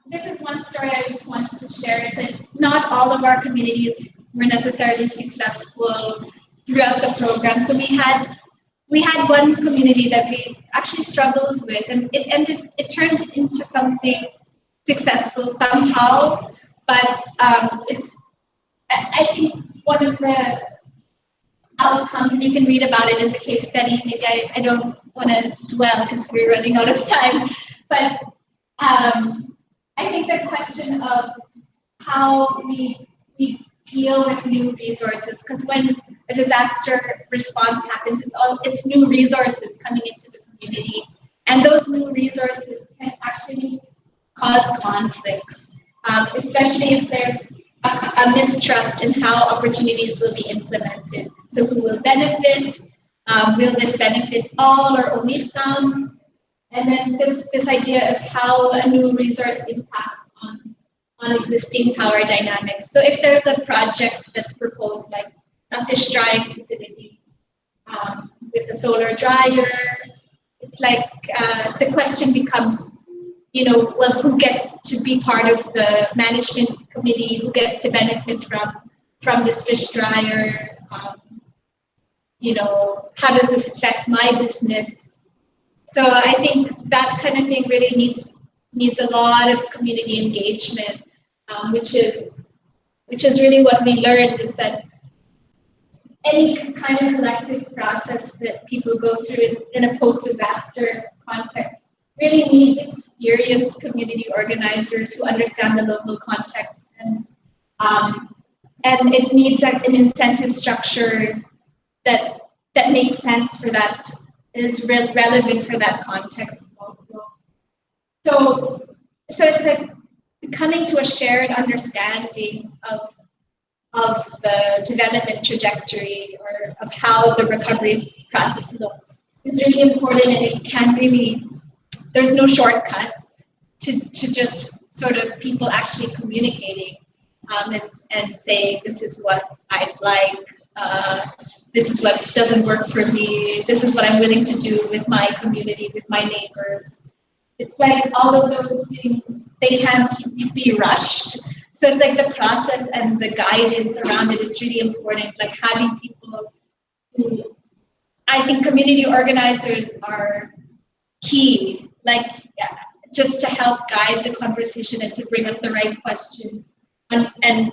this is one story I just wanted to share, is that not all of our communities were necessarily successful throughout the program. So we had one community that we actually struggled with, and it turned into something successful somehow. But I think one of the outcomes, and you can read about it in the case study, maybe I don't want to dwell because we're running out of time, but I think the question of how we deal with new resources, because when a disaster response happens, it's new resources coming into the community, and those new resources can actually cause conflicts, especially if there's a mistrust in how opportunities will be implemented. So who will benefit? Will this benefit all or only some? And then this idea of how a new resource impacts on existing power dynamics. So if there's a project that's proposed, like a fish drying facility with a solar dryer, it's like the question becomes, well, who gets to be part of the management committee? Who gets to benefit from this fish dryer? How does this affect my business? So I think that kind of thing really needs a lot of community engagement, which is really what we learned, is that any kind of collective process that people go through in a post-disaster context really needs experienced community organizers who understand the local context, and it needs an incentive structure that makes sense for that, is relevant for that context also. So it's like coming to a shared understanding of the development trajectory, or of how the recovery process looks, is really important, and it can really, there's no shortcuts to just sort of people actually communicating and saying, this is what I'd like, this is what doesn't work for me, this is what I'm willing to do with my community, with my neighbors. It's like all of those things, they can't be rushed. So it's like the process and the guidance around it is really important, like having people who, I think community organizers are key, like just to help guide the conversation and to bring up the right questions, and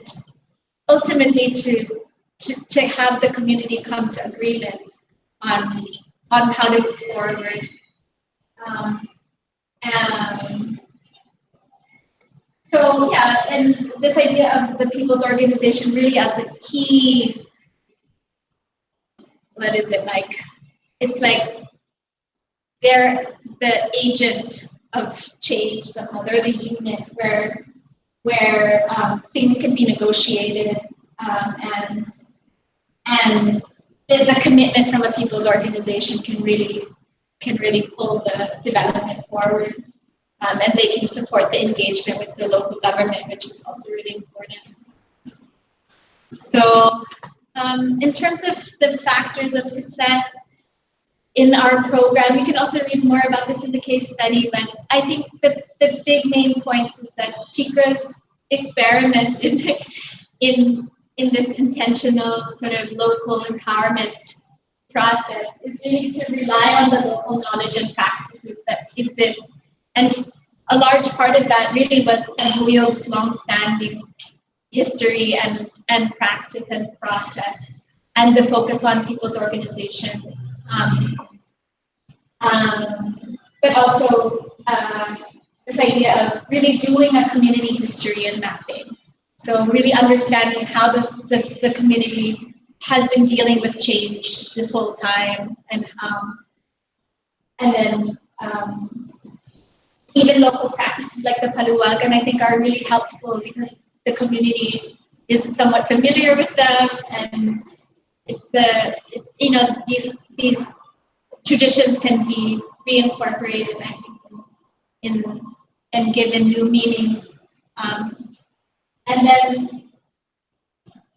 ultimately to have the community come to agreement on how to move forward. So yeah, and this idea of the people's organization really as a key, what is it like? It's like they're the agent of change somehow. They're the unit where things can be negotiated, and the commitment from a people's organization can really pull the development forward, and they can support the engagement with the local government, which is also really important. So in terms of the factors of success in our program, you can also read more about this in the case study, but I think the big main points is that TIGRA's experiment in this intentional sort of local empowerment process is really to rely on the local knowledge and practices that exist. And a large part of that really was Tambuyog's long-standing history and practice and process, and the focus on people's organizations. But also this idea of really doing a community history and mapping. So really understanding how the community has been dealing with change this whole time, and then even local practices like the paluwagan, I think, are really helpful because the community is somewhat familiar with them, and it's these traditions can be reincorporated, I think, and given new meanings, and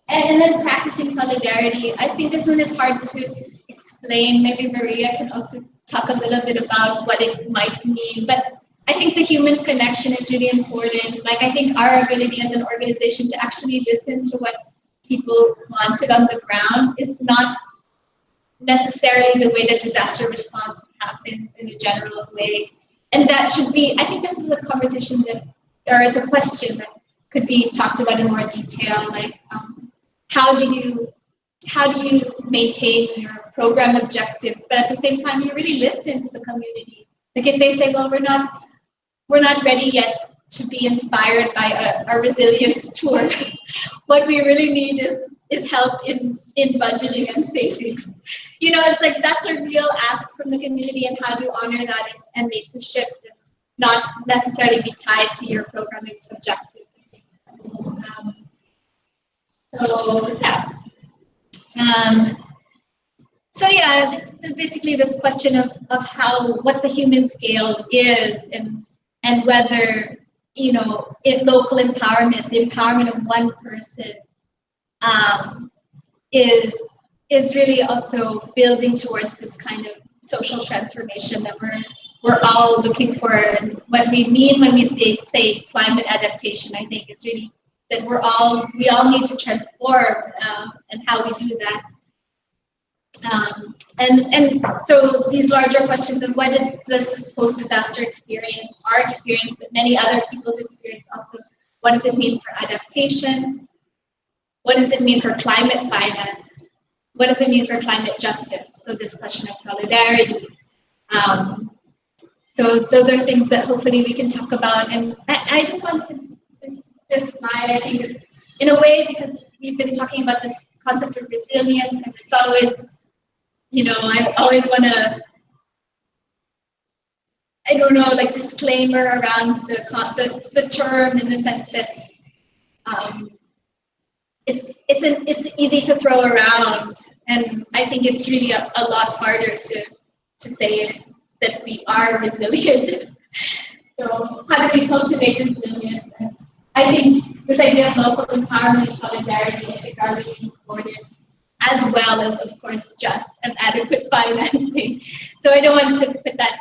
then practicing solidarity. I think this one is hard to explain. Maybe Maria can also talk a little bit about what it might mean, but I think the human connection is really important. Like, I think our ability as an organization to actually listen to what people wanted on the ground is not necessarily the way that disaster response happens in a general way. And that should be, I think this is a conversation that, or it's a question that could be talked about in more detail, like how do you maintain your program objectives, but at the same time you really listen to the community. Like, if they say, well, we're not ready yet to be inspired by a resilience tour. What we really need is help in budgeting and savings. It's like, that's a real ask from the community, and how do you honor that and make the shift and not necessarily be tied to your programming objectives. So yeah, this is basically this question of what the human scale is, and whether, in local empowerment, the empowerment of one person is really also building towards this kind of social transformation that we're all looking for. And what we mean when we say climate adaptation, I think, is really that we all need to transform, and how we do that. And so these larger questions of what is this post-disaster experience, our experience, but many other people's experience also. What does it mean for adaptation? What does it mean for climate finance? What does it mean for climate justice? So this question of solidarity. So those are things that hopefully we can talk about. And I just wanted this slide, I think, in a way, because we've been talking about this concept of resilience, and it's always, I always want to, I don't know, like, disclaimer around the term, in the sense that it's easy to throw around, and I think it's really a lot harder to say that we are resilient. So how do we cultivate resilience? And I think this idea of local empowerment and solidarity, I think, are really important, as well as, of course, just and adequate financing. So I don't want to put that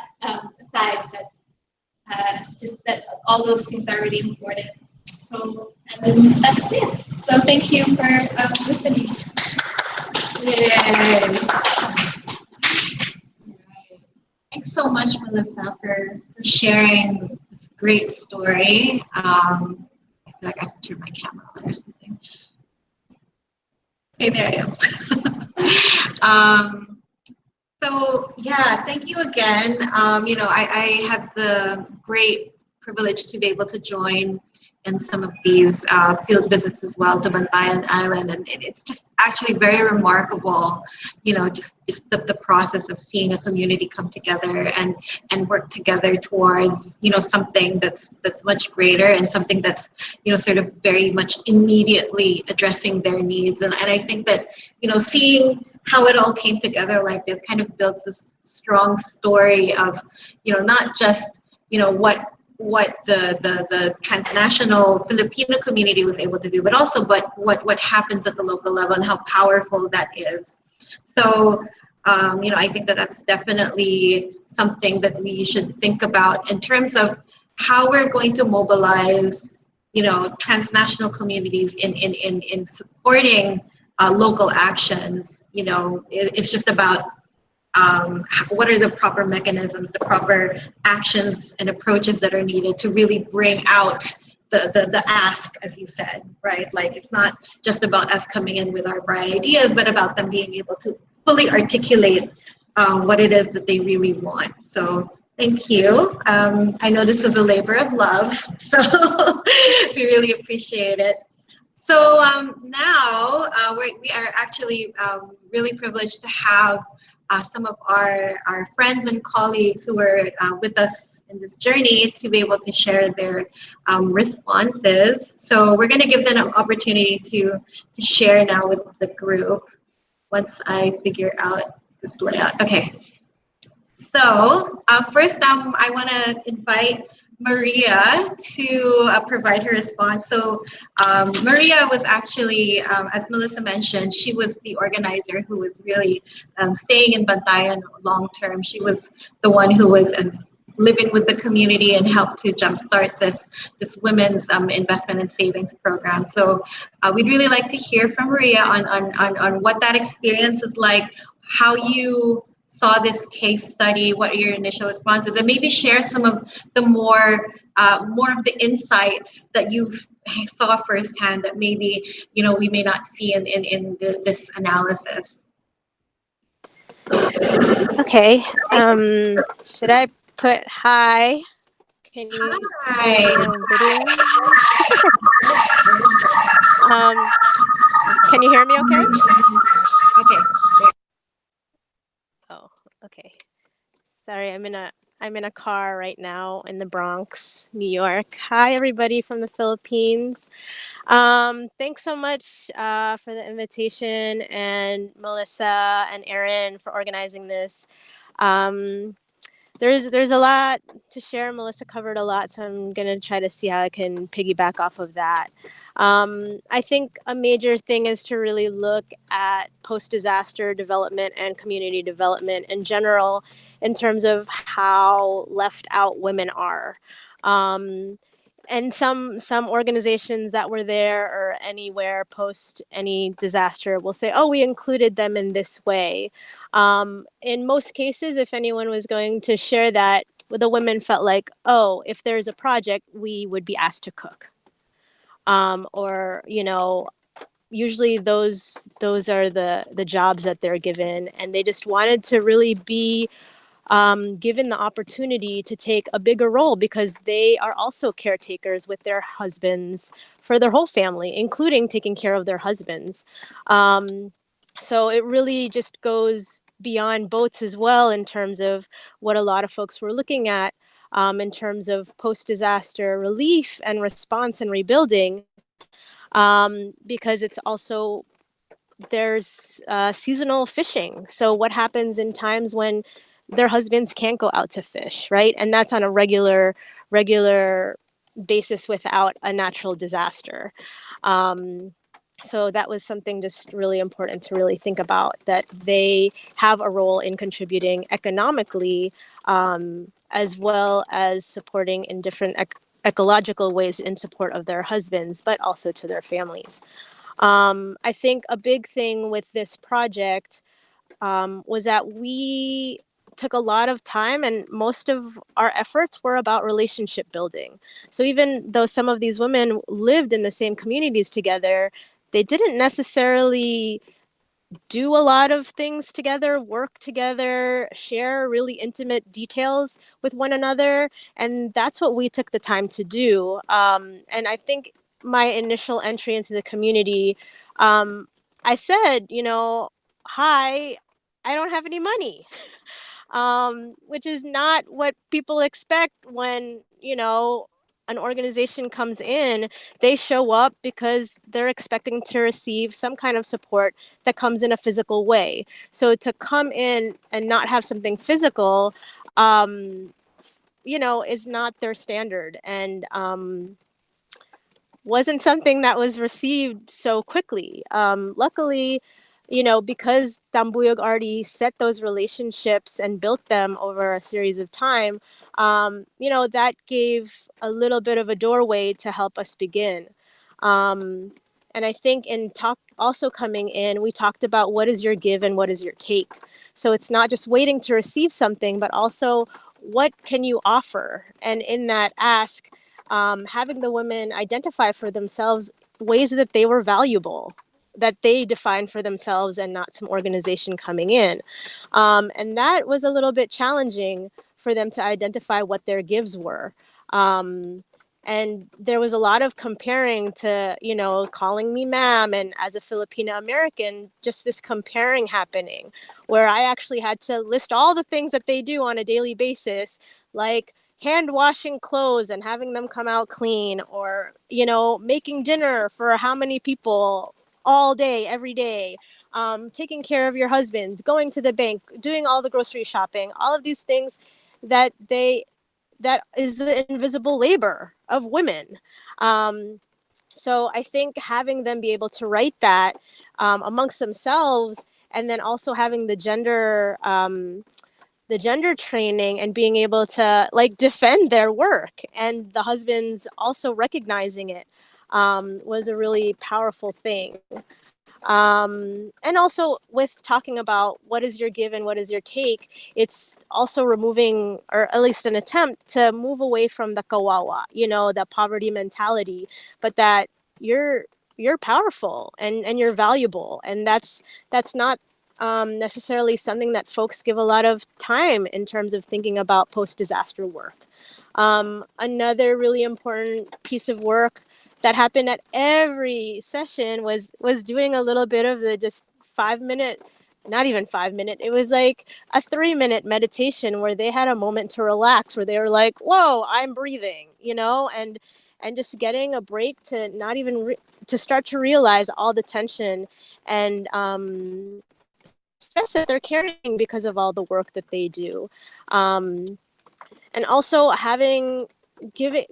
aside, but just that all those things are really important. So, and that's it. So thank you for listening. Yay. Thanks so much, Melissa, for sharing this great story. I feel like I have to turn my camera on or something. Okay, there I am. So yeah, thank you again. I had the great privilege to be able to join in some of these field visits as well to Bantayan Island, and it's just actually very remarkable, just the process of seeing a community come together and work together towards, something that's much greater, and something that's, sort of very much immediately addressing their needs. And I think that, seeing how it all came together like this kind of builds this strong story of, not just, what the transnational Filipino community was able to do, but also what happens at the local level and how powerful that is. So, I think that that's definitely something that we should think about in terms of how we're going to mobilize transnational communities in supporting local actions. It's just about what are the proper mechanisms, the proper actions and approaches that are needed to really bring out the ask, as you said, right? Like, it's not just about us coming in with our bright ideas, but about them being able to fully articulate what it is that they really want. So thank you. I know this is a labor of love, so we really appreciate it. So now we are actually really privileged to have some of our friends and colleagues who are with us in this journey to be able to share their responses. So we're going to give them an opportunity to share now with the group once I figure out this layout. Okay. So first, I want to invite Maria to provide her response. So Maria was actually, as Melissa mentioned, she was the organizer who was really staying in Bantayan long term. She was the one who was living with the community and helped to jumpstart this women's investment and savings program. So we'd really like to hear from Maria on what that experience is like, how you saw this case study, what are your initial responses, and maybe share some of the more of the insights that you saw firsthand that maybe we may not see in this analysis. Okay. Should I put hi? Can you see me on video? Can you hear me okay? Okay. Oh, okay. Sorry, I'm in a car right now in the Bronx, New York. Hi, everybody from the Philippines. Thanks so much for the invitation, and Melissa and Erin for organizing this. There's a lot to share. Melissa covered a lot, so I'm gonna try to see how I can piggyback off of that. I think a major thing is to really look at post-disaster development and community development in general in terms of how left out women are. And some organizations that were there or anywhere post any disaster will say, oh, we included them in this way. In most cases, if anyone was going to share that, the women felt like, oh, if there's a project, we would be asked to cook. Or, usually those are the jobs that they're given, and they just wanted to really be given the opportunity to take a bigger role because they are also caretakers with their husbands for their whole family, including taking care of their husbands. So it really just goes beyond boats as well in terms of what a lot of folks were looking at in terms of post-disaster relief and response and rebuilding, because it's also there's seasonal fishing. So what happens in times when their husbands can't go out to fish, right? And that's on a regular basis without a natural disaster. So that was something just really important to really think about, that they have a role in contributing economically, as well as supporting in different ecological ways in support of their husbands, but also to their families. I think a big thing with this project was that we took a lot of time, and most of our efforts were about relationship building. So even though some of these women lived in the same communities together, they didn't necessarily do a lot of things together, work together, share really intimate details with one another. And that's what we took the time to do. And I think my initial entry into the community, I said, hi, I don't have any money. Which is not what people expect when, an organization comes in. They show up because they're expecting to receive some kind of support that comes in a physical way. So to come in and not have something physical, is not their standard, and wasn't something that was received so quickly. Luckily, because Tambuyog already set those relationships and built them over a series of time, that gave a little bit of a doorway to help us begin. And I think in talk also coming in, we talked about what is your give and what is your take. So it's not just waiting to receive something, but also what can you offer? And in that ask, having the women identify for themselves ways that they were valuable, that they defined for themselves and not some organization coming in. And that was a little bit challenging for them to identify what their gives were. And there was a lot of comparing to, calling me ma'am. And as a Filipino American, just this comparing happening where I actually had to list all the things that they do on a daily basis, like hand washing clothes and having them come out clean, or, making dinner for how many people all day, every day, taking care of your husbands, going to the bank, doing all the grocery shopping, all of these things that that is the invisible labor of women. So I think having them be able to write that amongst themselves, and then also having the gender training and being able to defend their work, and the husbands also recognizing it, was a really powerful thing. And also with talking about what is your give and what is your take, it's also removing, or at least an attempt to move away from the kawawa, the poverty mentality, but that you're powerful and you're valuable. And that's not necessarily something that folks give a lot of time in terms of thinking about post-disaster work. Another really important piece of work that happened at every session was doing a little bit of the just 5 minute, not even 5 minute, it was like a 3 minute meditation where they had a moment to relax, where they were like, whoa, I'm breathing, and just getting a break to not even to start to realize all the tension and stress that they're carrying because of all the work that they do. And also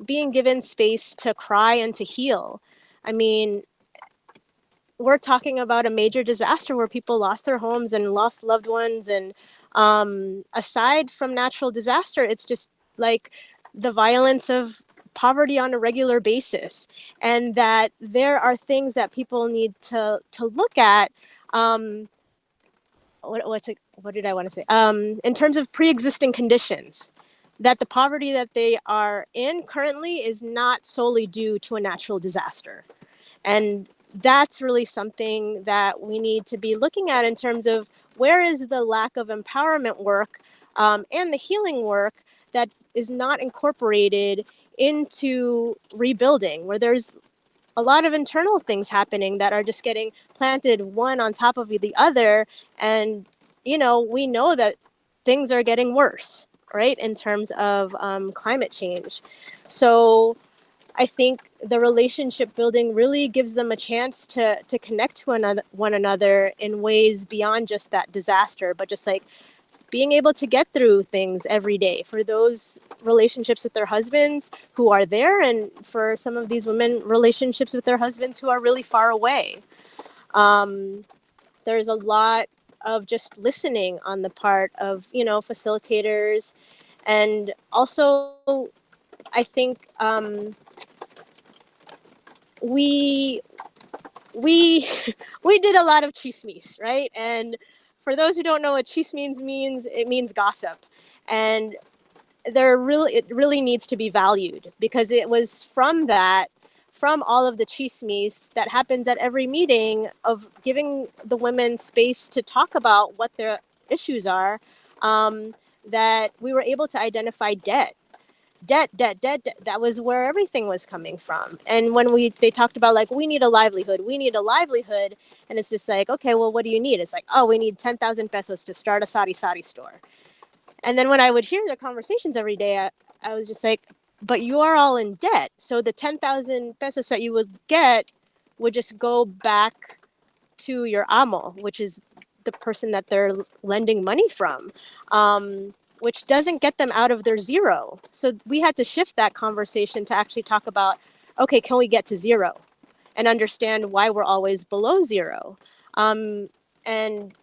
being given space to cry and to heal. I mean, we're talking about a major disaster where people lost their homes and lost loved ones. And aside from natural disaster, it's just like the violence of poverty on a regular basis. And that there are things that people need to look at. What did I want to say? In terms of pre-existing conditions, that the poverty that they are in currently is not solely due to a natural disaster. And that's really something that we need to be looking at in terms of where is the lack of empowerment work and the healing work that is not incorporated into rebuilding, where there's a lot of internal things happening that are just getting planted one on top of the other. And, we know that things are getting worse, right, in terms of climate change. So I think the relationship building really gives them a chance to connect to one another in ways beyond just that disaster, but just like being able to get through things every day for those relationships with their husbands who are there, and for some of these women, relationships with their husbands who are really far away. There's a lot of just listening on the part of, facilitators. And also, I think we we we did a lot of chismes, right? And for those who don't know what chismes means, it means gossip. And it really needs to be valued, because it was from all of the chismes that happens at every meeting, of giving the women space to talk about what their issues are, that we were able to identify debt. That was where everything was coming from. And when they talked about like, we need a livelihood. And it's just like, okay, well, what do you need? It's like, oh, we need 10,000 pesos to start a sari-sari store. And then when I would hear their conversations every day, I was just like, but you are all in debt. So the 10,000 pesos that you would get would just go back to your amo, which is the person that they're lending money from, which doesn't get them out of their zero. So we had to shift that conversation to actually talk about, okay, can we get to zero and understand why we're always below zero? and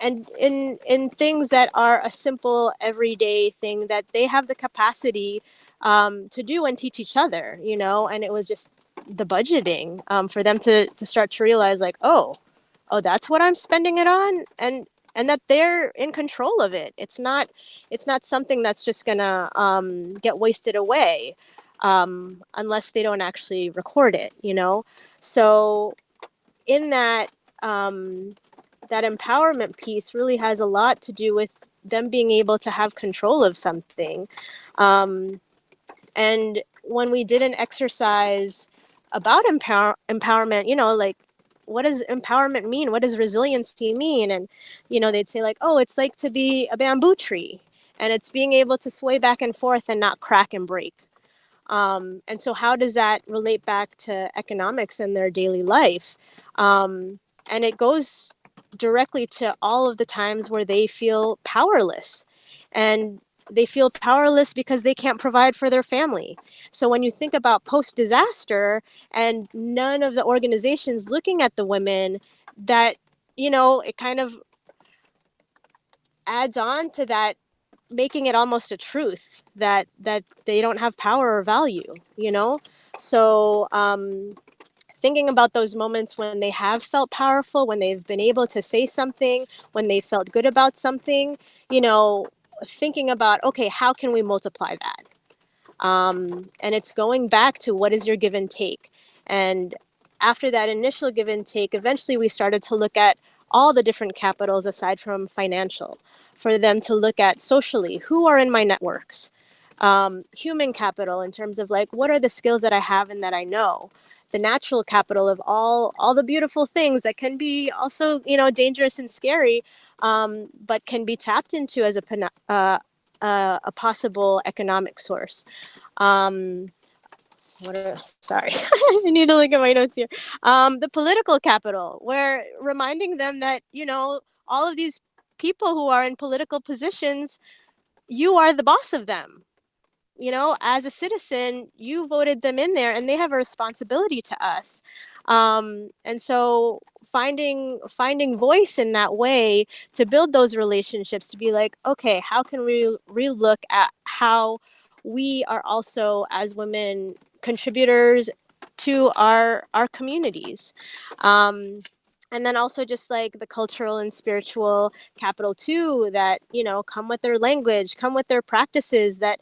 in things that are a simple everyday thing that they have the capacity to do and teach each other, you know. And it was just the budgeting for them to start to realize like, oh, that's what I'm spending it on, and that they're in control of it. It's not something that's just gonna get wasted away unless they don't actually record it, you know. So in that that empowerment piece really has a lot to do with them being able to have control of something. And when we did an exercise about empowerment, you know, like, what does empowerment mean? What does resiliency mean? And, you know, they'd say like, oh, it's like to be a bamboo tree, and it's being able to sway back and forth and not crack and break. And so how does that relate back to economics and their daily life? And it goes directly to all of the times where they feel powerless, and they feel powerless because they can't provide for their family. So when you think about post-disaster and none of the organizations looking at the women, that, you know, it kind of adds on to that, making it almost a truth that they don't have power or value, you know. So thinking about those moments when they have felt powerful, when they've been able to say something, when they felt good about something, you know, thinking about, okay, how can we multiply that? And it's going back to what is your give and take. And after that initial give and take, eventually we started to look at all the different capitals aside from financial, for them to look at socially, who are in my networks, human capital in terms of like, what are the skills that I have and that I know, the natural capital of all the beautiful things that can be also, you know, dangerous and scary, but can be tapped into as a possible economic source. Um, sorry, I need to look at my notes here. The political capital, where reminding them that, you know, all of these people who are in political positions, you are the boss of them. You know, as a citizen, you voted them in there, and they have a responsibility to us. And so finding voice in that way to build those relationships, to be like, okay, how can we relook at how we are also as women contributors to our communities. And then also just like the cultural and spiritual capital too, that, you know, come with their language, come with their practices, that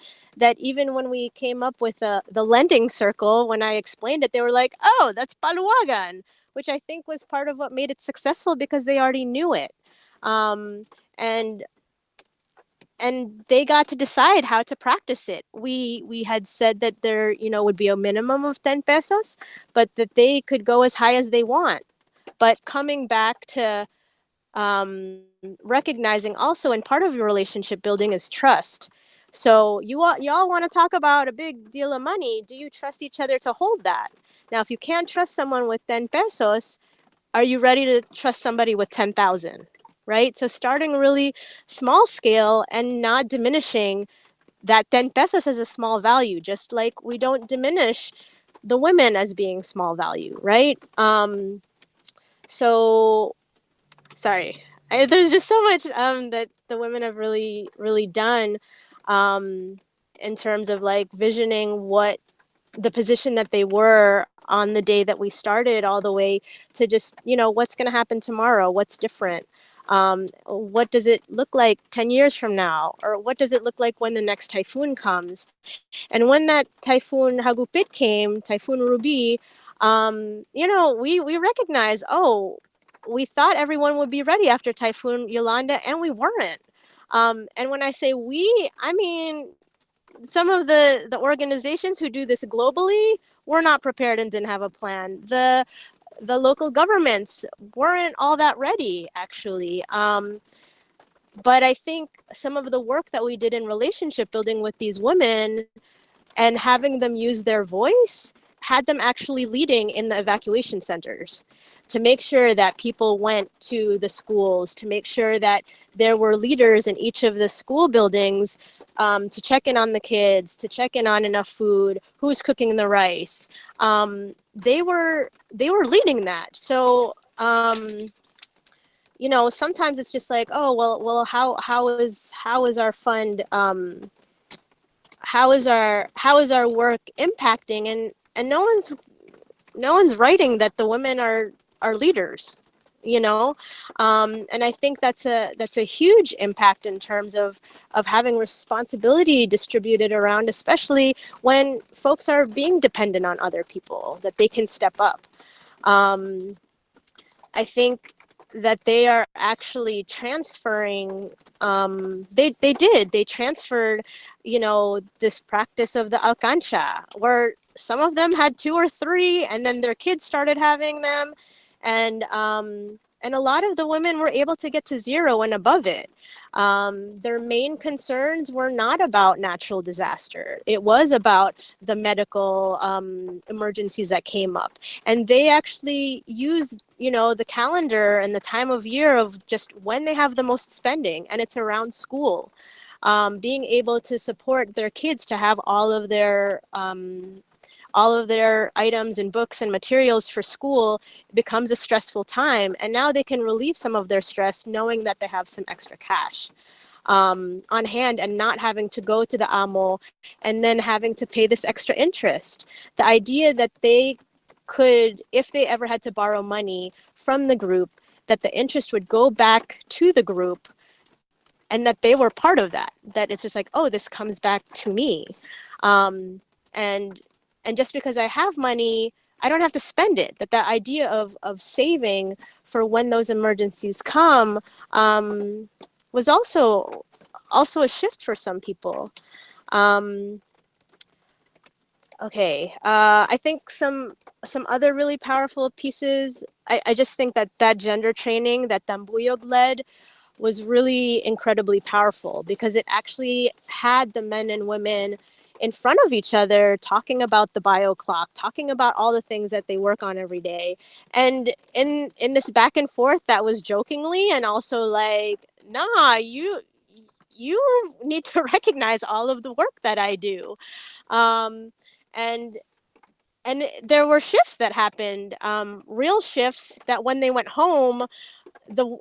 even when we came up with the lending circle, when I explained it, they were like, oh, that's paluagan, which I think was part of what made it successful, because they already knew it. Um, and they got to decide how to practice it. We had said that there, you know, would be a minimum of 10 pesos, but that they could go as high as they want. But coming back to recognizing also, and part of your relationship building is trust. So y'all want to talk about a big deal of money. Do you trust each other to hold that? Now, if you can't trust someone with 10 pesos, are you ready to trust somebody with 10,000? Right? So starting really small scale and not diminishing that 10 pesos as a small value, just like we don't diminish the women as being small value, right? So sorry, there's just so much that the women have really done in terms of like visioning what the position that they were on the day that we started, all the way to just, you know, what's going to happen tomorrow, what's different, what does it look like 10 years from now, or what does it look like when the next typhoon comes. And when that typhoon Hagupit came, Typhoon Ruby, you know, we recognize, oh, we thought everyone would be ready after Typhoon Yolanda, and we weren't. And when I say we, I mean some of the organizations who do this globally were not prepared and didn't have a plan. The local governments weren't all that ready, actually. But I think some of the work that we did in relationship building with these women and having them use their voice had them actually leading in the evacuation centers, to make sure that people went to the schools, to make sure that there were leaders in each of the school buildings, to check in on the kids, to check in on enough food, who's cooking the rice. They were leading that. So sometimes it's just like, oh, well, how is our fund, how is our work impacting, and no one's writing that the women are leaders, and I think that's a huge impact in terms of having responsibility distributed around, especially when folks are being dependent on other people, that they can step up. um, I think that they are actually transferring. They transferred, this practice of the alcancha, where some of them had two or three, and then their kids started having them, and a lot of the women were able to get to zero and above it. Their main concerns were not about natural disaster. It was about the medical emergencies that came up, and they actually used, the calendar and the time of year of just when they have the most spending, and it's around school. Being able to support their kids to have all of their items and books and materials for school becomes a stressful time, and now they can relieve some of their stress knowing that they have some extra cash on hand, and not having to go to the amo and then having to pay this extra interest. The idea that they could, if they ever had to borrow money from the group, that the interest would go back to the group, and that they were part of that it's just like, oh, this comes back to me. um, and and just because I have money, I don't have to spend it. That idea of saving for when those emergencies come, was also a shift for some people. um, Okay. I think some other really powerful pieces. I just think that gender training that Tambuyog led was really incredibly powerful, because it actually had the men and women in front of each other talking about the bio clock, talking about all the things that they work on every day. And in this back and forth, that was jokingly and also like, nah, you need to recognize all of the work that I do. Um, and there were shifts that happened, real shifts, that when they went home,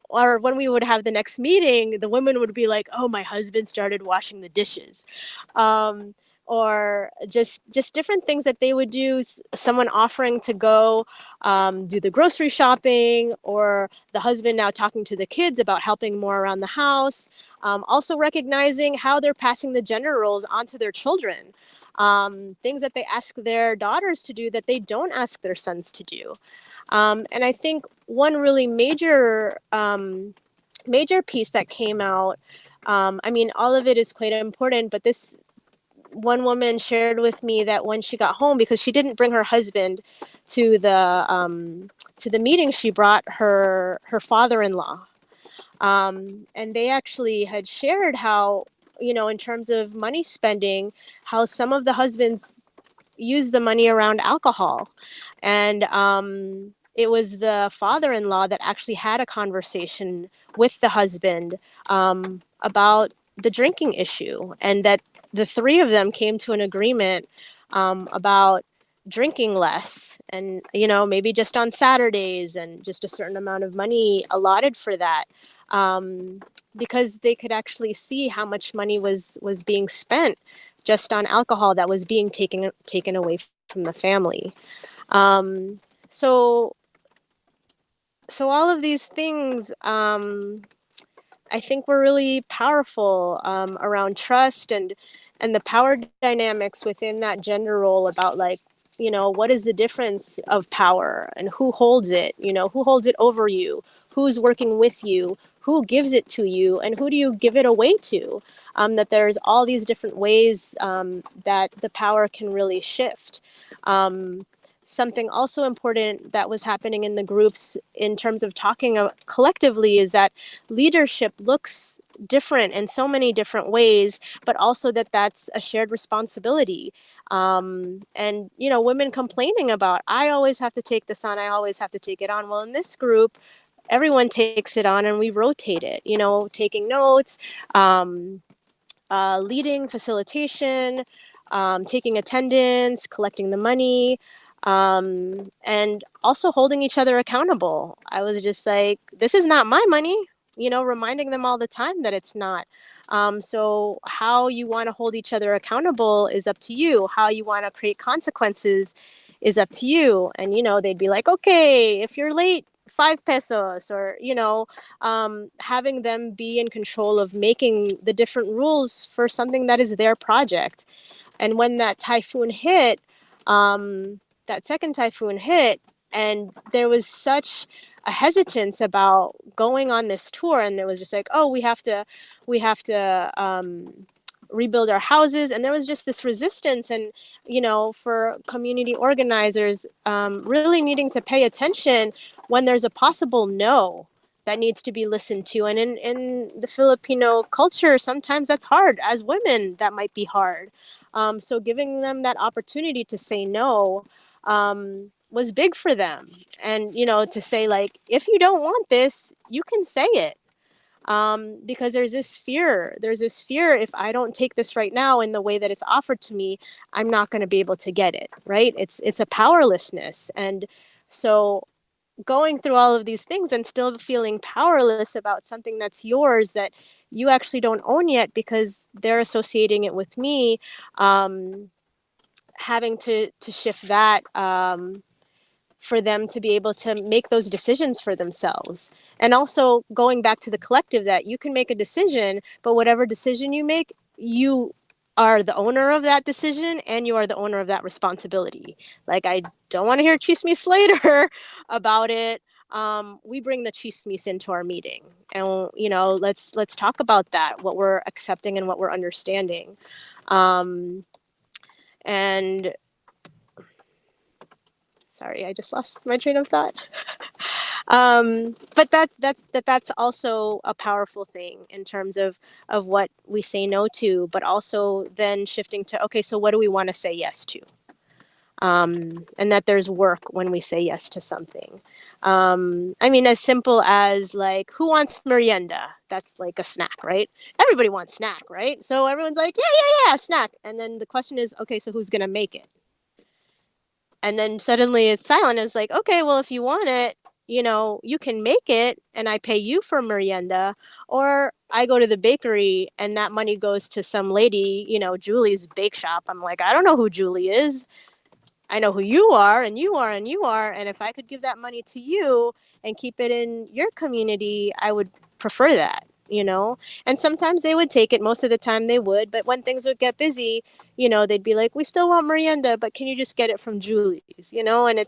or when we would have the next meeting, the women would be like, oh, my husband started washing the dishes. um, or just different things that they would do. Someone offering to go do the grocery shopping, or the husband now talking to the kids about helping more around the house. Also recognizing how they're passing the gender roles onto their children. Things that they ask their daughters to do that they don't ask their sons to do. And I think one really major piece that came out, I mean, all of it is quite important, but this one woman shared with me that when she got home, because she didn't bring her husband to the meeting, she brought her father-in-law. And they actually had shared how, in terms of money spending, how some of the husbands use the money around alcohol. And it was the father-in-law that actually had a conversation with the husband about the drinking issue, and that the three of them came to an agreement about drinking less, and maybe just on Saturdays, and just a certain amount of money allotted for that, because they could actually see how much money was being spent just on alcohol that was being taken away from the family. Um, so so all of these things, I think, were really powerful around trust and the power dynamics within that gender role, about like, what is the difference of power, and who holds it, who holds it over you, who's working with you, who gives it to you, and who do you give it away to. That there's all these different ways that the power can really shift. Something also important that was happening in the groups in terms of talking collectively is that leadership looks different in so many different ways, but also that's a shared responsibility. And women complaining about, I always have to take this on, I always have to take it on. Well, in this group, everyone takes it on and we rotate it, taking notes, leading facilitation, taking attendance, collecting the money. And also holding each other accountable. I was just like, this is not my money, reminding them all the time that it's not. So how you want to hold each other accountable is up to you. How you want to create consequences is up to you. And, they'd be like, okay, if you're late, 5 pesos, or, having them be in control of making the different rules for something that is their project. And when that typhoon hit, that second typhoon hit, and there was such a hesitance about going on this tour, and it was just like, oh, we have to rebuild our houses, and there was just this resistance, and for community organizers, really needing to pay attention when there's a possible no that needs to be listened to. And in the Filipino culture, sometimes that's hard. As women, that might be hard. So giving them that opportunity to say no was big for them. And, to say, like, if you don't want this, you can say it. Because there's this fear. If I don't take this right now in the way that it's offered to me, I'm not going to be able to get it, right? It's a powerlessness. And so going through all of these things and still feeling powerless about something that's yours, that you actually don't own yet because they're associating it with me, having to shift that, for them to be able to make those decisions for themselves. And also going back to the collective, that you can make a decision, but whatever decision you make, you are the owner of that decision and you are the owner of that responsibility. Like, I don't want to hear chismis later about it. We bring the chismis into our meeting, and let's talk about that, what we're accepting and what we're understanding. And sorry, I just lost my train of thought. But that's also a powerful thing in terms of what we say no to, but also then shifting to, okay, so what do we want to say yes to? And that there's work when we say yes to something. I mean, as simple as, like, who wants merienda? That's like a snack, right? Everybody wants snack, right? So everyone's like, yeah, snack. And then the question is, okay, so who's gonna make it? And then suddenly it's silent. It's like, okay, well, if you want it, you can make it and I pay you for merienda, or I go to the bakery and that money goes to some lady, Julie's bake shop. I'm like, I don't know who Julie is. I know who you are, and you are, and you are. And if I could give that money to you and keep it in your community, I would prefer that, And sometimes they would take it. Most of the time they would. But when things would get busy, they'd be like, we still want merienda, but can you just get it from Julie's, And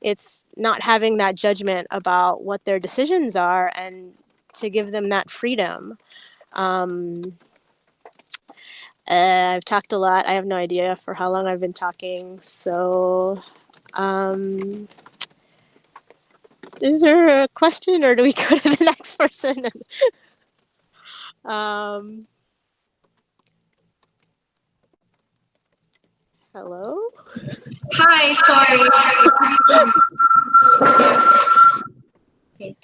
it's not having that judgment about what their decisions are, and to give them that freedom. I've talked a lot. I have no idea for how long I've been talking. So, is there a question, or do we go to the next person? Hello? Hi, sorry. Okay.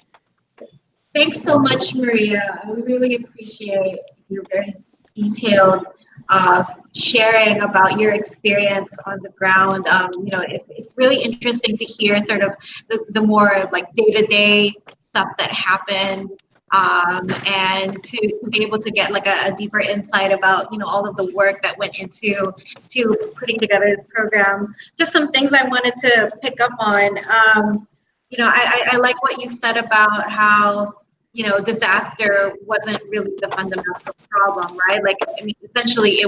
Thanks so much, Maria. I really appreciate your very detailed sharing about your experience on the ground. It's really interesting to hear sort of the more like day-to-day stuff that happened, and to be able to get like a deeper insight about all of the work that went into putting together this program. Just some things I wanted to pick up on. I like what you said about how disaster wasn't really the fundamental problem, right? Like, I mean, essentially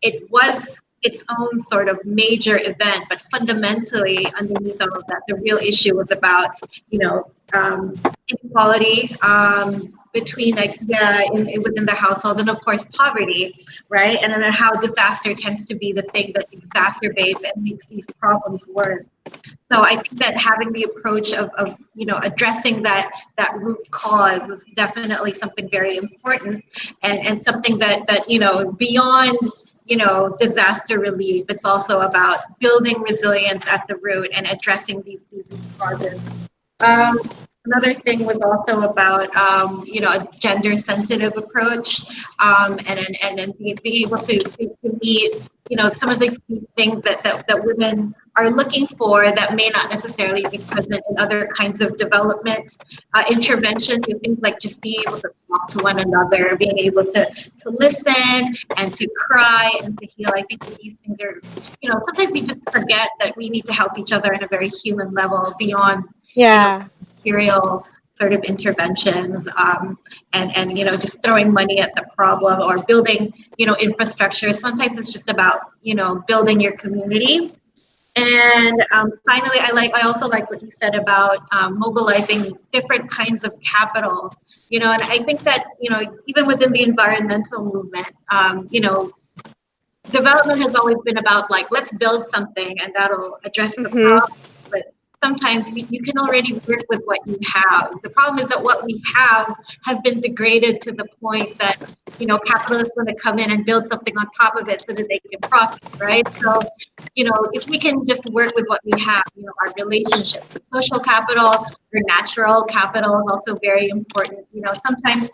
it was its own sort of major event, but fundamentally underneath all of that, the real issue was about, inequality, between within the households, and of course poverty, right? And then how disaster tends to be the thing that exacerbates and makes these problems worse. So I think that having the approach of addressing that root cause was definitely something very important, and something that beyond disaster relief, it's also about building resilience at the root and addressing these root causes. Another thing was also about a gender sensitive approach, and be able to meet some of these things that women are looking for that may not necessarily be present in other kinds of development interventions, and things like just being able to talk to one another, being able to listen and to cry and to heal. I think that these things are, sometimes we just forget that we need to help each other on a very human level beyond Yeah. material sort of interventions, and just throwing money at the problem or building infrastructure. Sometimes it's just about building your community. And finally, I also like what you said about mobilizing different kinds of capital. And I think that even within the environmental movement, development has always been about, like, let's build something and that'll address the Mm-hmm. problem. But sometimes you can already work with what you have. The problem is that what we have has been degraded to the point that capitalists want to come in and build something on top of it so that they can profit, right? So if we can just work with what we have, our relationships, the social capital, your natural capital is also very important. Sometimes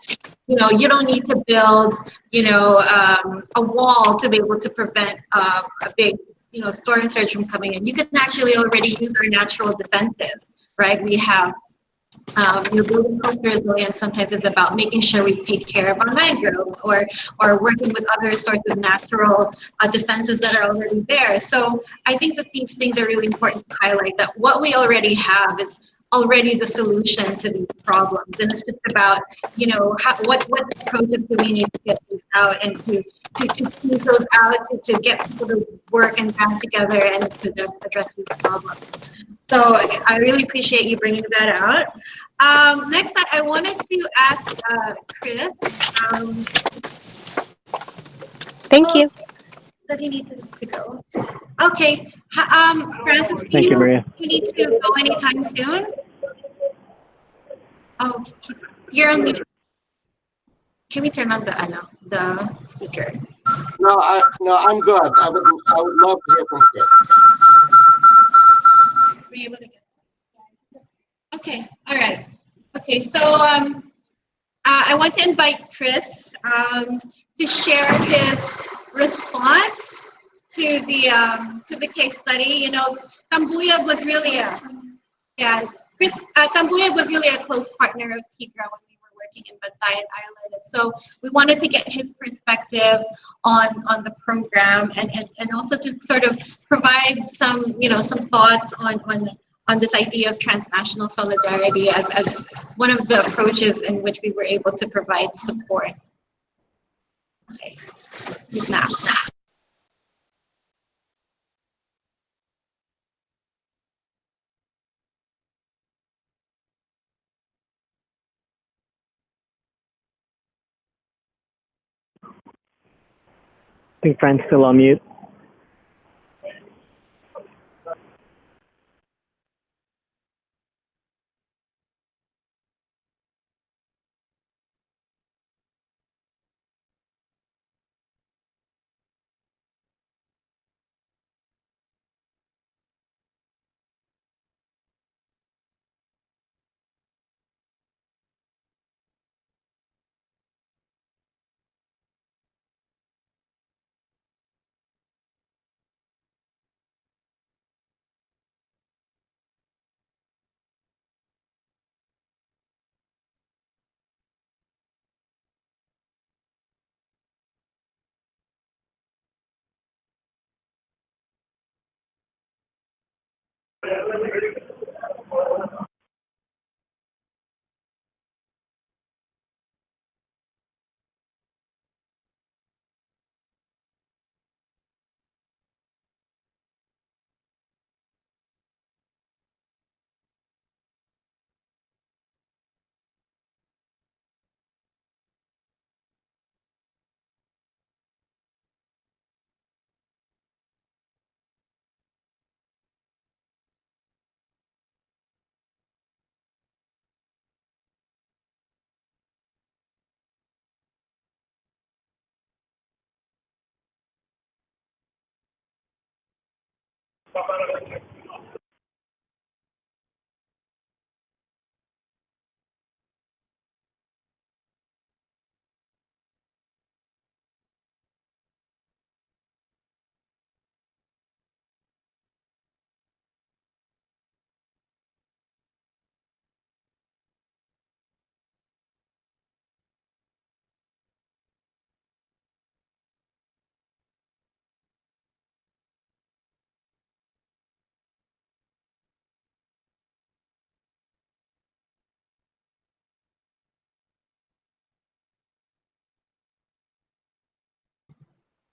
you don't need to build, a wall to be able to prevent a big, storm surge from coming in. You can actually already use our natural defenses, right? We have, building coastal resilience sometimes is about making sure we take care of our mangroves, or working with other sorts of natural defenses that are already there. So I think that these things are really important to highlight, that what we already have is already the solution to these problems, and it's just about what approaches do we need to get these out, and to tease those out, to get people to work and band together and to address these problems. So I really appreciate you bringing that out. Next, I wanted to ask Cris. Thank you. Does he need to go? Okay. Francis, Thank you, Maria. you need to go anytime soon? Oh, you're on mute. Can we turn on the speaker? No, I'm good. I would love to hear from Cris. Were you able to get? Okay. All right. Okay. So I want to invite Cris to share his response to the case study. Tambuyog was really Tambuyog was really a close partner of TIGRA when we were working in Bantayan Island. And so we wanted to get his perspective on the program, and also to sort of provide some thoughts on this idea of transnational solidarity as one of the approaches in which we were able to provide support. Okay, now. I think Fran's still on mute.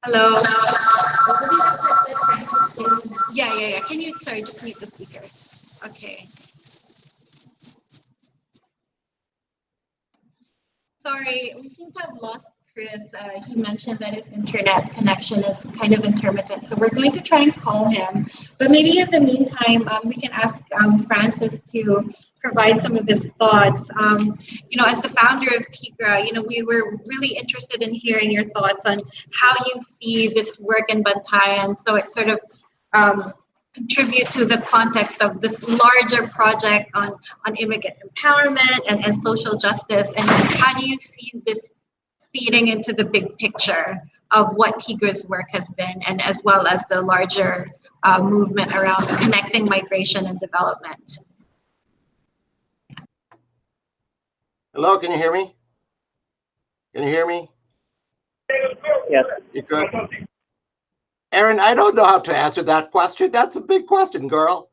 Hello. Yeah. Can you, sorry, just mute the speaker. Okay. Sorry, we seem to have lost Chris. He mentioned that his internet connection is kind of intermittent, so we're going to try and call him. But maybe in the meantime, we can ask Francis to provide some of his thoughts. As the founder of TIGRA, we were really interested in hearing your thoughts on how you see this work in Bantayan. So it sort of contribute to the context of this larger project on immigrant empowerment and social justice, and how do you see this feeding into the big picture of what TIGRA's work has been, and as well as the larger movement around connecting migration and development? Hello, can you hear me? Can you hear me? Yes. You good? Erin, I don't know how to answer that question. That's a big question, girl.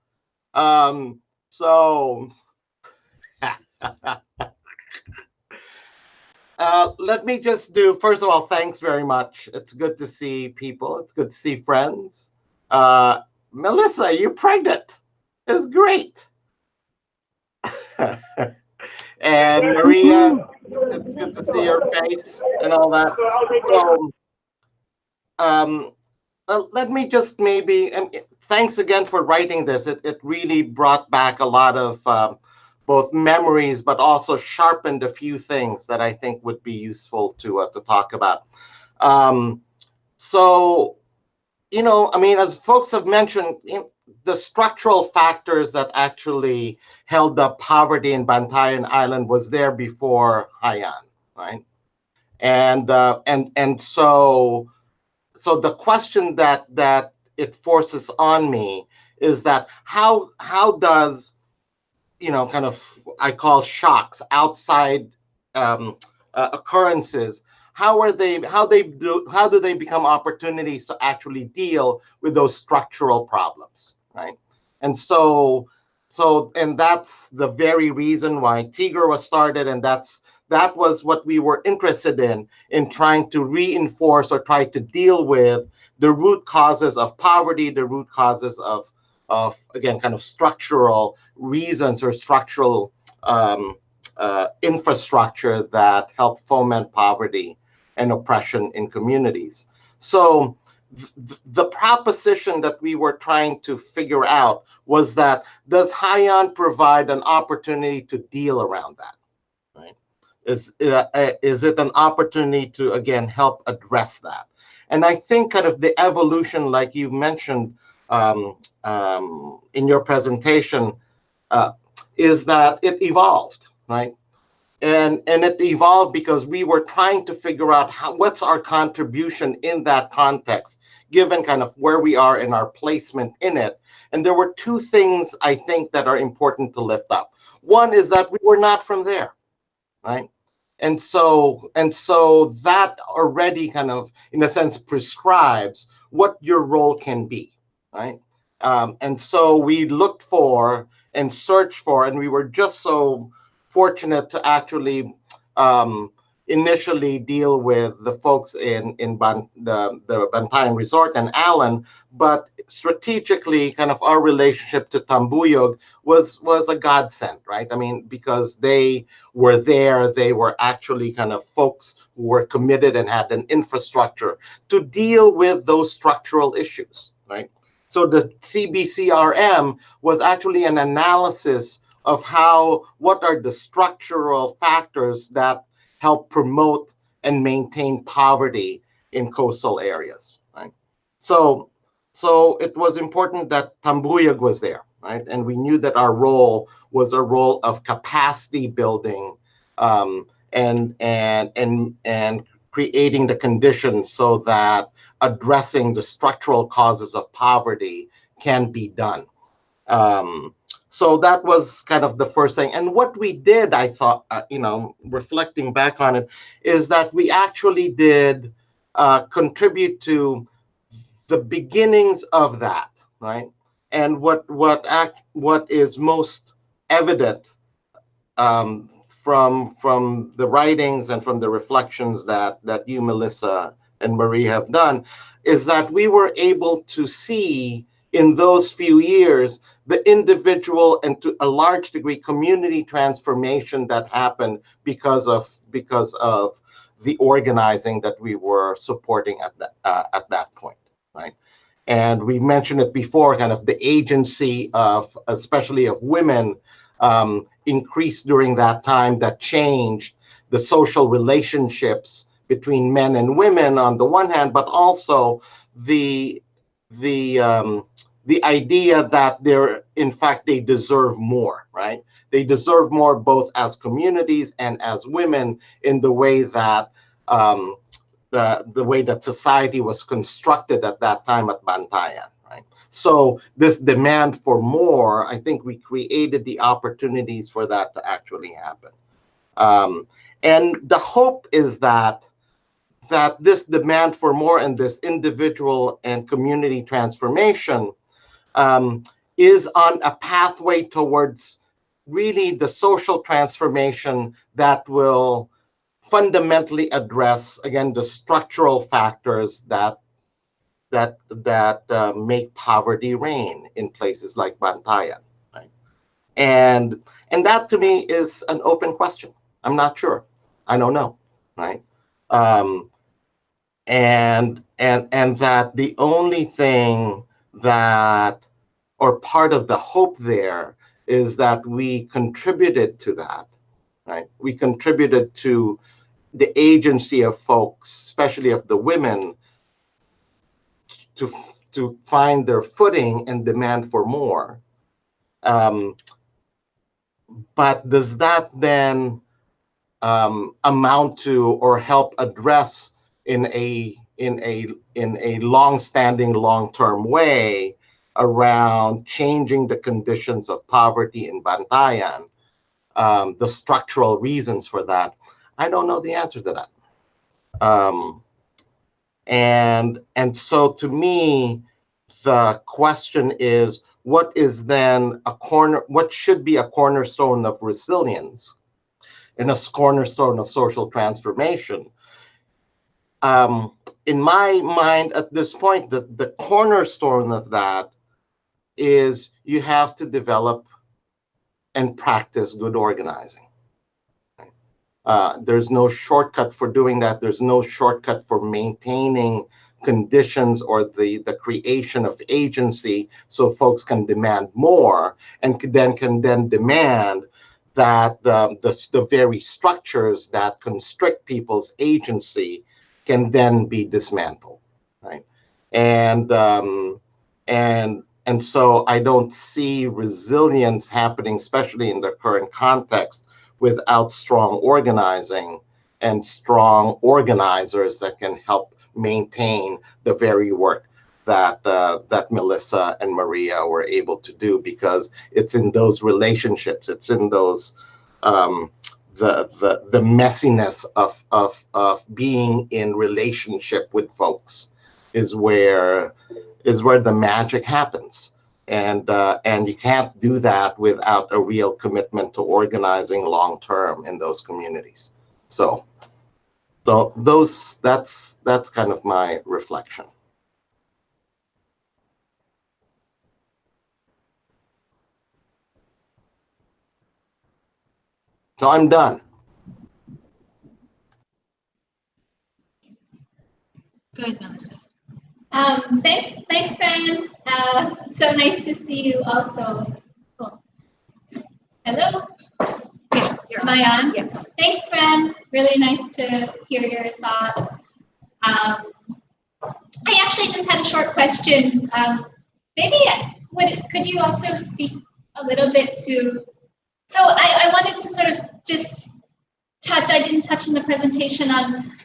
Let me just do, first of all, thanks very much. It's good to see people. It's good to see friends. Melissa, you're pregnant. It's great. And Maria, it's good to see your face and all that. So, let me just maybe, thanks again for writing this. It really brought back a lot of both memories, but also sharpened a few things that I think would be useful to talk about. So, as folks have mentioned, the structural factors that actually held up poverty in Bantayan Island was there before Haiyan, right? And so the question that it forces on me is that how does, kind of, I call shocks, outside occurrences, how do they become opportunities to actually deal with those structural problems, right? And and that's the very reason why TIGRA was started, and that was what we were interested in trying to reinforce or try to deal with the root causes of poverty, the root causes of again, kind of structural reasons or structural infrastructure that help foment poverty and oppression in communities. So the proposition that we were trying to figure out was that, does Haiyan provide an opportunity to deal around that? Right? Is it an opportunity to, again, help address that? And I think kind of the evolution, like you mentioned in your presentation, is that it evolved, right? And it evolved because we were trying to figure out what's our contribution in that context, given kind of where we are in our placement in it. And there were two things I think that are important to lift up. One is that we were not from there, right? And so that already kind of, in a sense, prescribes what your role can be, right? And so we looked for and searched for, and we were just so fortunate to actually initially deal with the folks in the Bantayan Resort and Allen, but strategically, kind of our relationship to Tambuyog was a godsend, right? I mean, because they were there, they were actually kind of folks who were committed and had an infrastructure to deal with those structural issues, right? So the CBCRM was actually an analysis of what are the structural factors that help promote and maintain poverty in coastal areas, right? So it was important that Tambuyog was there, right? And we knew that our role was a role of capacity building and creating the conditions so that addressing the structural causes of poverty can be done. So that was kind of the first thing. And what we did, I thought, reflecting back on it, is that we actually did contribute to the beginnings of that, right? And what is most evident from the writings and from the reflections that you, Melissa, and Maria have done, is that we were able to see in those few years the individual and to a large degree community transformation that happened because of the organizing that we were supporting at that point, right? And we mentioned it before, kind of the agency of, especially of women, increased during that time. That changed the social relationships between men and women on the one hand, but also the idea that in fact, they deserve more, right? They deserve more both as communities and as women in the way that the way that society was constructed at that time at Bantayan, right? So this demand for more, I think we created the opportunities for that to actually happen. And the hope is that this demand for more and this individual and community transformation is on a pathway towards really the social transformation that will fundamentally address, again, the structural factors that make poverty reign in places like Bantayan, right? And that to me is an open question. I'm not sure. I don't know, right? And that the only thing that, or part of the hope there, is that we contributed to that, right? We contributed to the agency of folks, especially of the women, to find their footing and demand for more. But does that then amount to or help address in a long-standing, long-term way around changing the conditions of poverty in Bantayan, the structural reasons for that? I don't know the answer to that. And so to me, the question is, what is then what should be a cornerstone of resilience and a cornerstone of social transformation? In my mind at this point, the cornerstone of that is you have to develop and practice good organizing. There's no shortcut for doing that. There's no shortcut for maintaining conditions or the creation of agency so folks can demand more and can then demand that the very structures that constrict people's agency can then be dismantled, right? And so I don't see resilience happening, especially in the current context, without strong organizing and strong organizers that can help maintain the very work that Melissa and Maria were able to do, because it's in those relationships, it's in those the messiness of being in relationship with folks is where the magic happens. And you can't do that without a real commitment to organizing long term in those communities. So that's kind of my reflection. So I'm done. Good, Melissa. Thanks, Fran. So nice to see you also. Oh. Hello? Yeah, Am I on? Yes. Thanks, Fran. Really nice to hear your thoughts. I actually just had a short question. Maybe could you also speak a little bit to, so I wanted to sort of just I didn't touch in the presentation on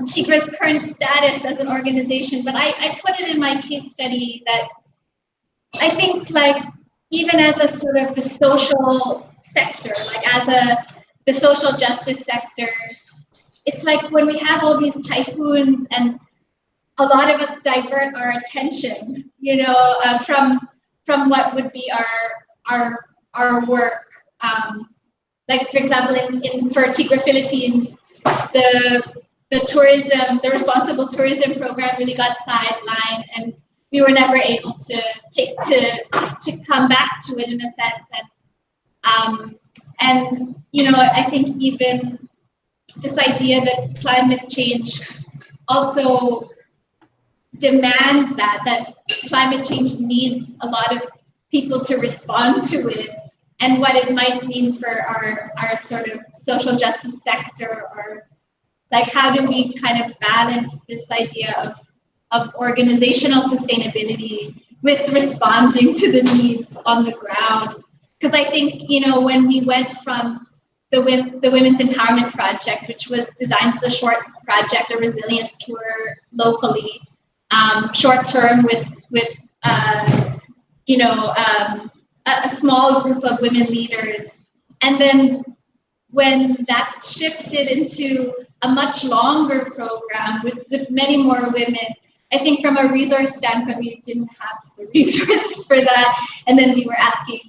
TIGRA's current status as an organization, but I put it in my case study that I think, like, even as a sort of the social sector, like as the social justice sector, it's like when we have all these typhoons and a lot of us divert our attention, from what would be our work. Like, for example, for TIGRA Philippines, the responsible tourism program really got sidelined, and we were never able to come back to it in a sense. And I think even this idea that climate change also demands that climate change needs a lot of people to respond to it, and what it might mean for our sort of social justice sector, or like how do we kind of balance this idea of organizational sustainability with responding to the needs on the ground. Because I think, when we went from the Women's Empowerment Project, which was designed as a short project, a resilience tour locally, short term with a small group of women leaders, and then when that shifted into a much longer program with many more women, I think from a resource standpoint, we didn't have the resources for that. And then we were asking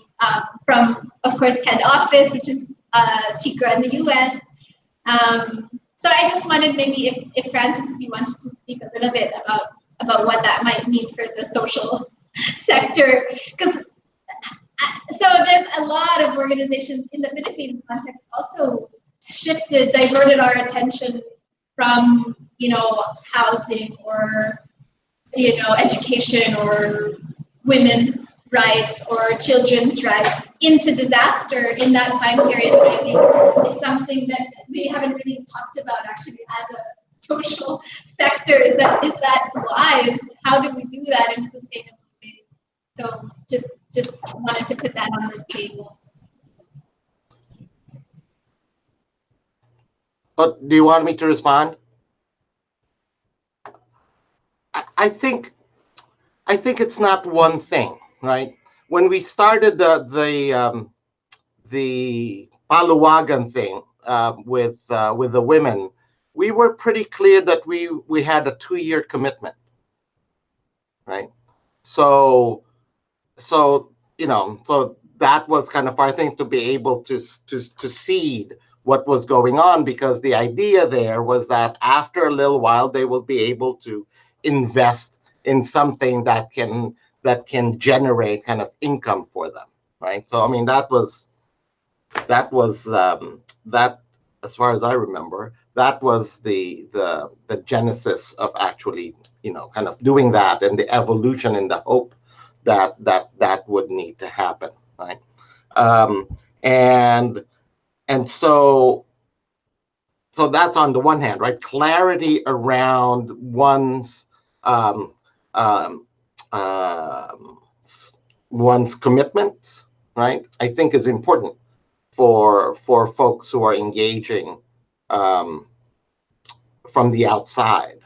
from, of course, CAD office, which is TIGRA in the US. So I just wanted maybe if Francis, if you wanted to speak a little bit about what that might mean for the social sector, because so there's a lot of organizations in the Philippine context also diverted our attention from, housing or, education or women's rights or children's rights into disaster in that time period. And I think it's something that we haven't really talked about actually as a social sector. Is that wise? How do we do that in a sustainable way? So just wanted to put that on the table. But do you want me to respond? I think it's not one thing, right? When we started the Paluwagan thing with the women, we were pretty clear that we had a 2-year commitment, right? So that was kind of our thing, to be able to seed what was going on, because the idea there was that after a little while they will be able to invest in something that can generate kind of income for them, right? So I mean that was as far as I remember, that was the genesis of actually kind of doing that, and the evolution and the hope that would need to happen, right? And so that's on the one hand, right? Clarity around one's commitments, right? I think is important for folks who are engaging from the outside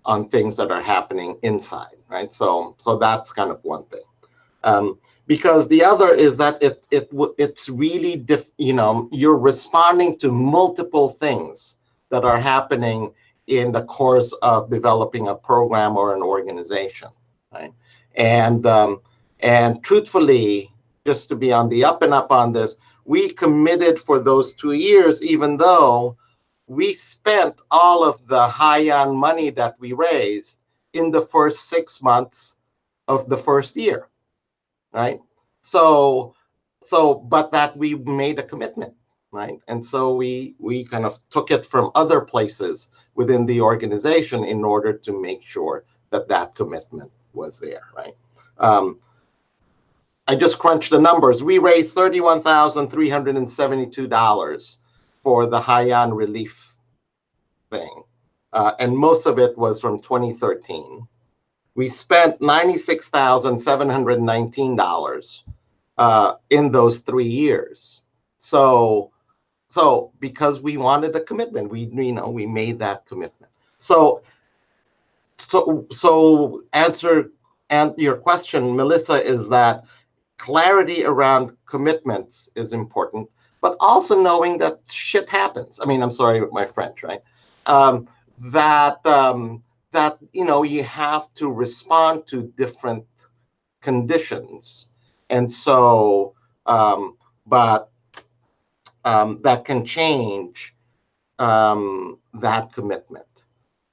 on things that are happening inside, right? So that's kind of one thing. Because the other is that it's really you're responding to multiple things that are happening in the course of developing a program or an organization, right? And truthfully, just to be on the up and up on this, we committed for those 2 years, even though we spent all of the Haiyan money that we raised in the first 6 months of the first year, right? So but that we made a commitment, right? And so we kind of took it from other places within the organization in order to make sure that commitment was there, right? I just crunched the numbers. We raised $31,372 for the Haiyan relief thing, and most of it was from 2013. We spent $96,719 in those 3 years. So because we wanted a commitment, we made that commitment. So answer your question, Melissa, is that clarity around commitments is important, but also knowing that shit happens. I mean, I'm sorry with my French, right? That you have to respond to different conditions, and so but that can change that commitment.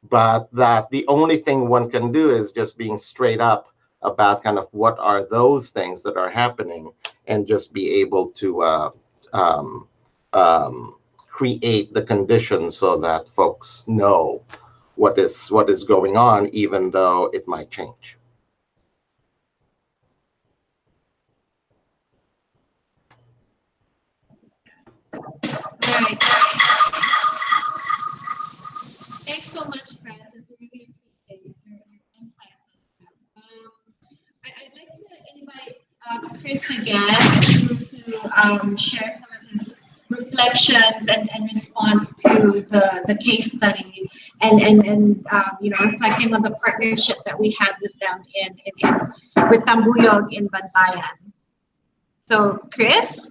But that the only thing one can do is just being straight up about kind of what are those things that are happening, and just be able to create the conditions so that folks know what is going on, even though it might change. Right. Thanks so much, Francis. We really appreciate your insights on that. I'd like to invite Cris again to share some of his reflections and response to the case study, and reflecting on the partnership that we had with them with Tambuyog in Bantayan. So, Cris?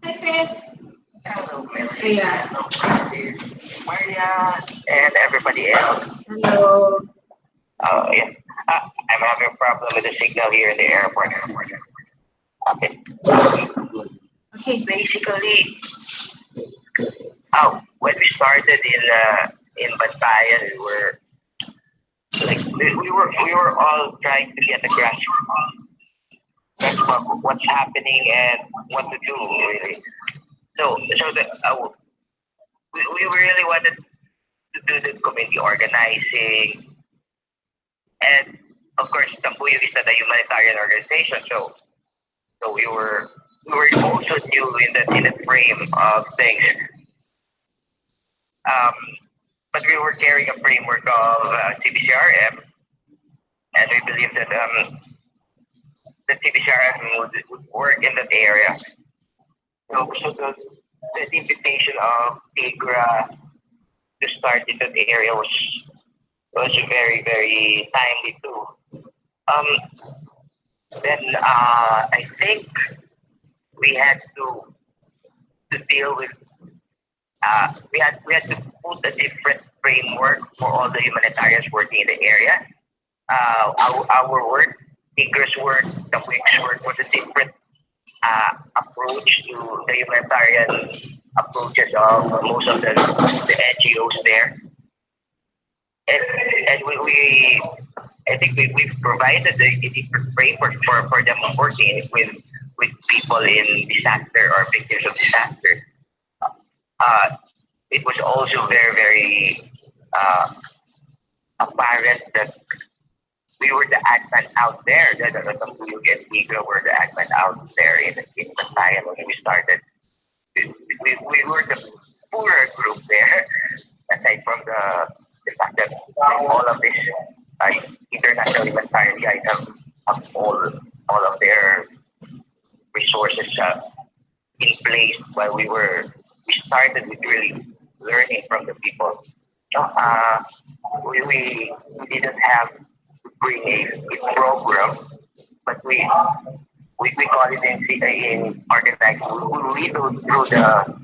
Hi, Cris. Hello, Melanie. Yeah. Hello, Francis, Maria, and everybody else. Hello. Oh, yeah. I'm having a problem with the signal here in the airport. Okay. Okay. Basically, when we started in Bantayan, we were all trying to get the grassroots. That's what's happening and what to do, really. We really wanted to do the community organizing, and of course, Tambuyog is not a humanitarian organization, so we were also new in the frame of things. But we were carrying a framework of CBCRM, and we believe that the CBCRM would work in that area. So the invitation of TIGRA to start in that area was very, very timely too. Then I think we had to deal with we had to put a different framework for all the humanitarians working in the area. Our work, TIGRA's work, the WIC's work was a different approach to the humanitarian approaches of most of the NGOs there. And I think we've provided a different framework for them working with people in disaster or victims of disaster. It was also very, very apparent that we were the ad man out there. The Tambuyog and TIGRA were the ad man out there in Bantayan when we started. We were the poorer group there, aside from the fact that all of this international humanitarian guys have all of their resources in place, while we started with really learning from the people. We didn't have to bring a program, but we call it in organizing. We go through the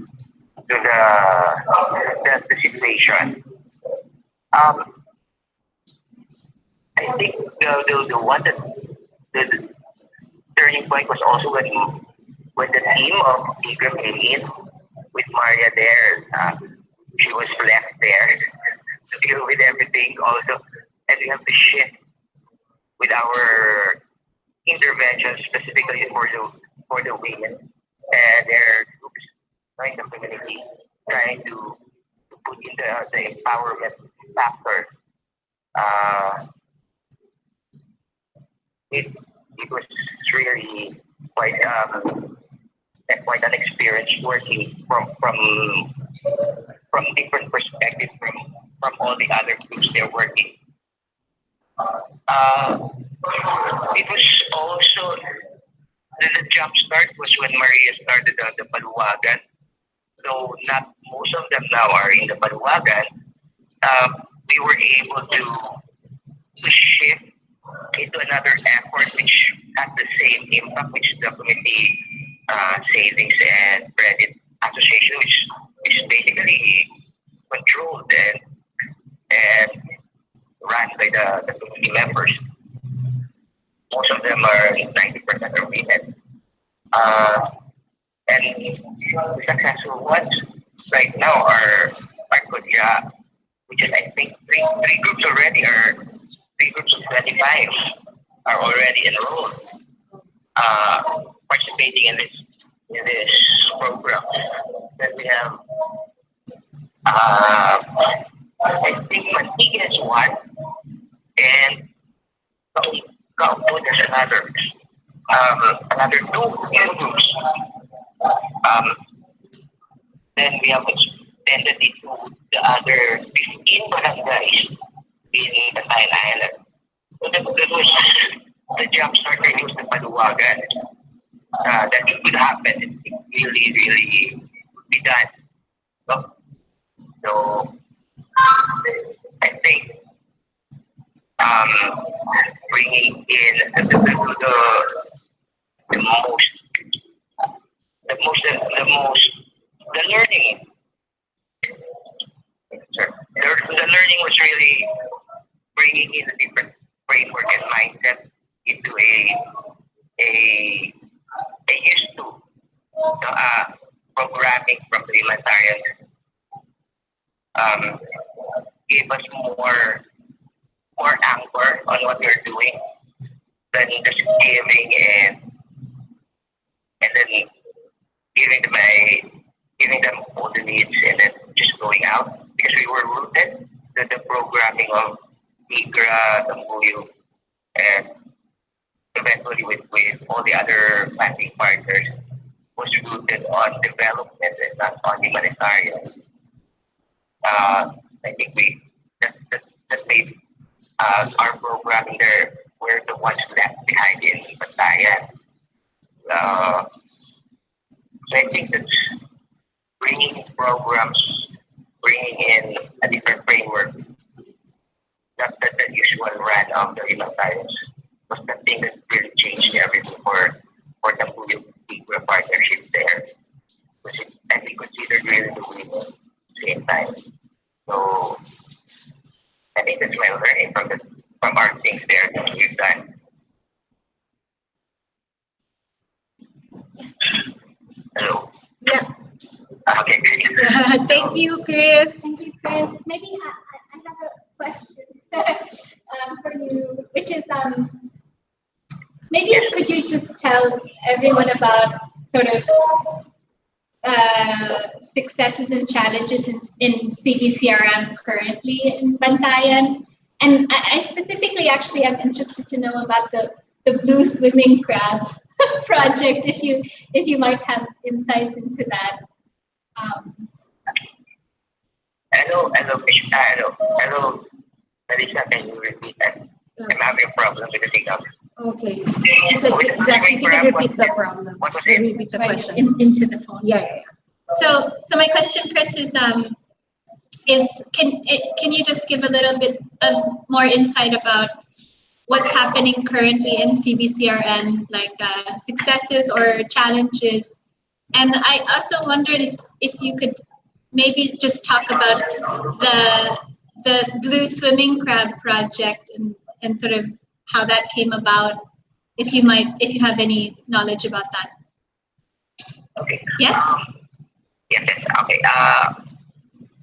situation. I think the one that the turning point was also when the team of TIGRA came in with Maria there. She was left there to deal with everything also, and we have to shift with our interventions specifically for the women and their groups in the community, trying to put in the empowerment factor. It was really quite an experience working from different perspectives from all the other groups they're working. It was also the jump start was when Maria started the Baluwagan. So not most of them now are in the Baluwagan. we were able to shift into another effort which has the same impact, which is the Community Savings and Credit Association, which is basically controlled and run by the community members. Most of them are 90% are women. And the successful ones right now are Kodya, which is I think three groups already are 25 are already enrolled, participating in this program. Then we have I think Mantiga is one, and Calpotura is another two new groups. Then we have extended it to the other 15 barangays in Bantayan Island. So that was the jump starter news na paluwagan that it could happen. It really would be done. So I think bringing in the learning. The learning was really bringing in a different framework and mindset into a used to programming from the humanitarian gave us more anchor on what we're doing than just giving and then giving them all the needs and then just going out, because we were rooted to the programming of TIGRA, Tambuyog, and eventually with all the other funding partners was rooted on development and not on humanitarian. I think that made our programming there, we're the ones left behind in Bantayan. So I think that's bringing programs, bringing in a different framework, not the usual run of the humanitarians, was the thing that really changed everything for the TIGRA partnership there, which is, I think, considered really the win at the same time. So I think that's my learning from our things there that we've done. Hello. Yeah. Okay. Thank you, Chris. Thank you, Chris. Maybe I have a question for you, which is maybe could you just tell everyone about sort of successes and challenges in CBCRM currently in Bantayan? And I specifically actually am interested to know about the blue swimming crab project, if you might have insights into that. Hello, Marisa, can you repeat that? I'm having a problem with the signal. Okay. So exactly, you can repeat the problem. What was Can it? you repeat the question? Into the phone. Yeah. So my question, Chris, is can you just give a little bit of more insight about what's happening currently in CBCRM, like successes or challenges? And I also wondered if you could maybe just talk about the blue swimming crab project and sort of how that came about, if you have any knowledge about that. Okay. Yes? Yes. Okay.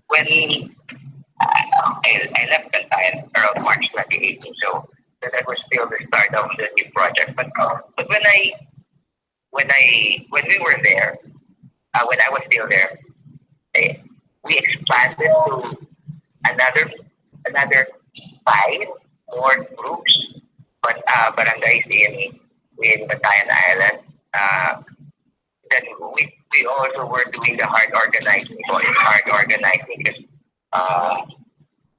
When I left Bantayan around March 2018, so that was still the start of the new project. But when we were there, when I was still there, we expanded to another 5 more groups, but barangays in Bantayan Island. Then we also were doing the hard organizing. So it's hard organizing because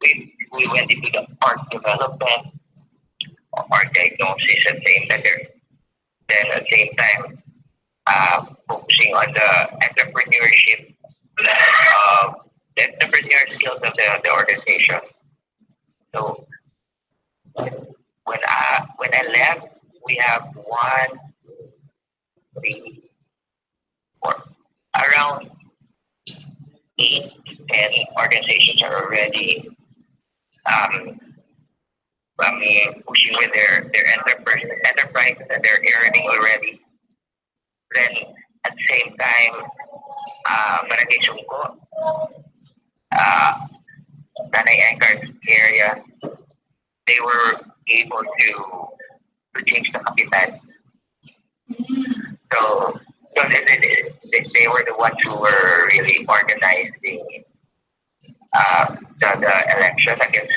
we went into the park development, park diagnosis at the same time. Then at the same time, focusing on the entrepreneurship, the entrepreneur skills of the organization. So when I left, we have 1, 3, 4, around 8 to 10 organizations are already pushing with their enterprises, and they're earning already. Then at the same time, Barangay Sungko, Tanay Anchor area, they were able to change the capital. So they were the ones who were really organizing the election against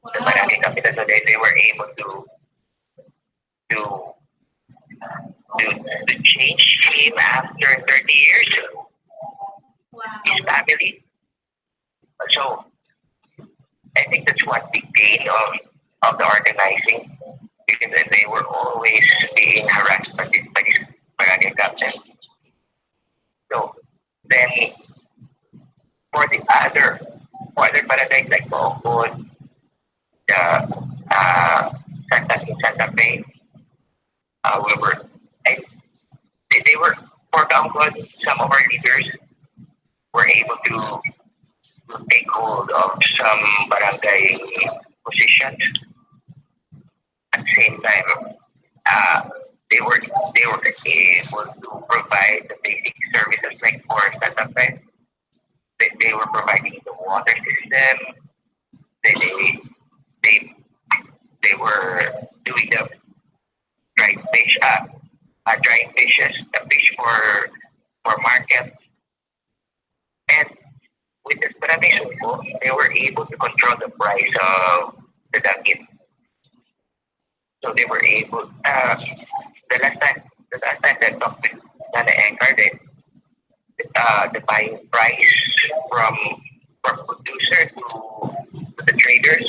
the barangay capital. So they were able to change him after 30 years. Wow. His family. So I think that's one big gain of the organizing, because they were always being harassed by this barangay captain. So then for the other barangays like Bokod, the Santa Fe, they were, for Bangkod, some of our leaders were able to take hold of some barangay positions. At the same time, they were able to provide the basic services, like for Santa Fe. They were providing the water system. They were doing the dried fish, drying fishes, the fish for market. And with this Barangay Sungko, they were able to control the price of the dagit. So they were able, the last time I talked with Nana Anchor, the buying price from producer to the traders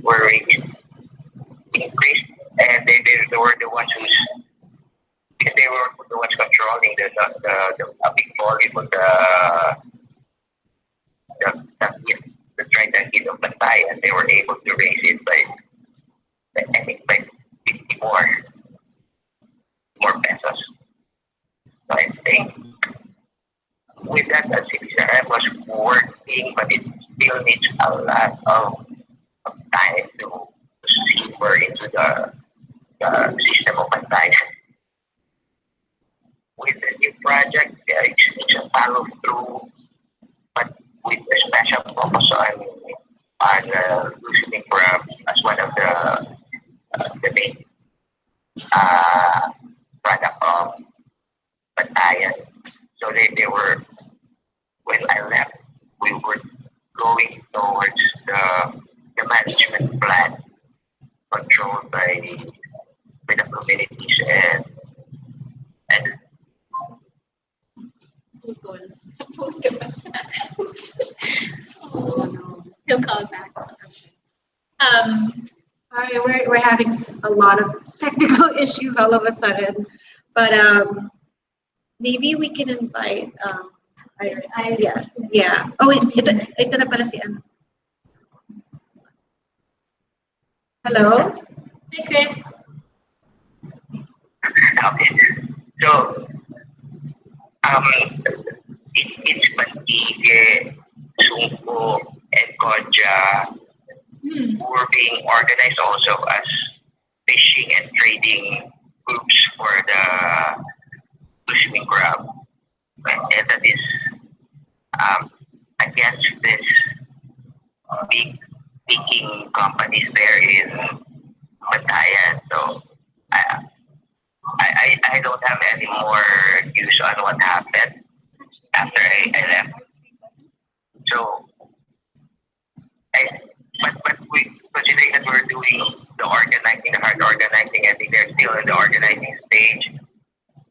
were increased, and they were the ones because they were the ones controlling a big volume of the dried dagit of Bantayan, and they were able to raise it by, I think, by 50 more pesos. So I think with that, the CBCRM was working, but it still needs a lot of time to seeper into the system of Bantayan. With the new project, it's a follow through, but with a special focus on loosening crabs as one of the main product of Bantayan. So they were, when I left, we were going towards the management plan controlled by the communities and He'll call back. Sorry, we're having a lot of technical issues all of a sudden, but maybe we can invite Iris. Yes, yeah. Oh, wait, ito na pala si ano. Hello? Hi, Chris. Okay. So, it's Bantige, Sungko, and Kodja who were being organized also as fishing and trading groups for the swimming crab. And that is against this big picking companies there in Bantayan. So I don't have any more views on what happened after I left. So but we, considering that we're doing the organizing, the hard organizing, I think they're still in the organizing stage.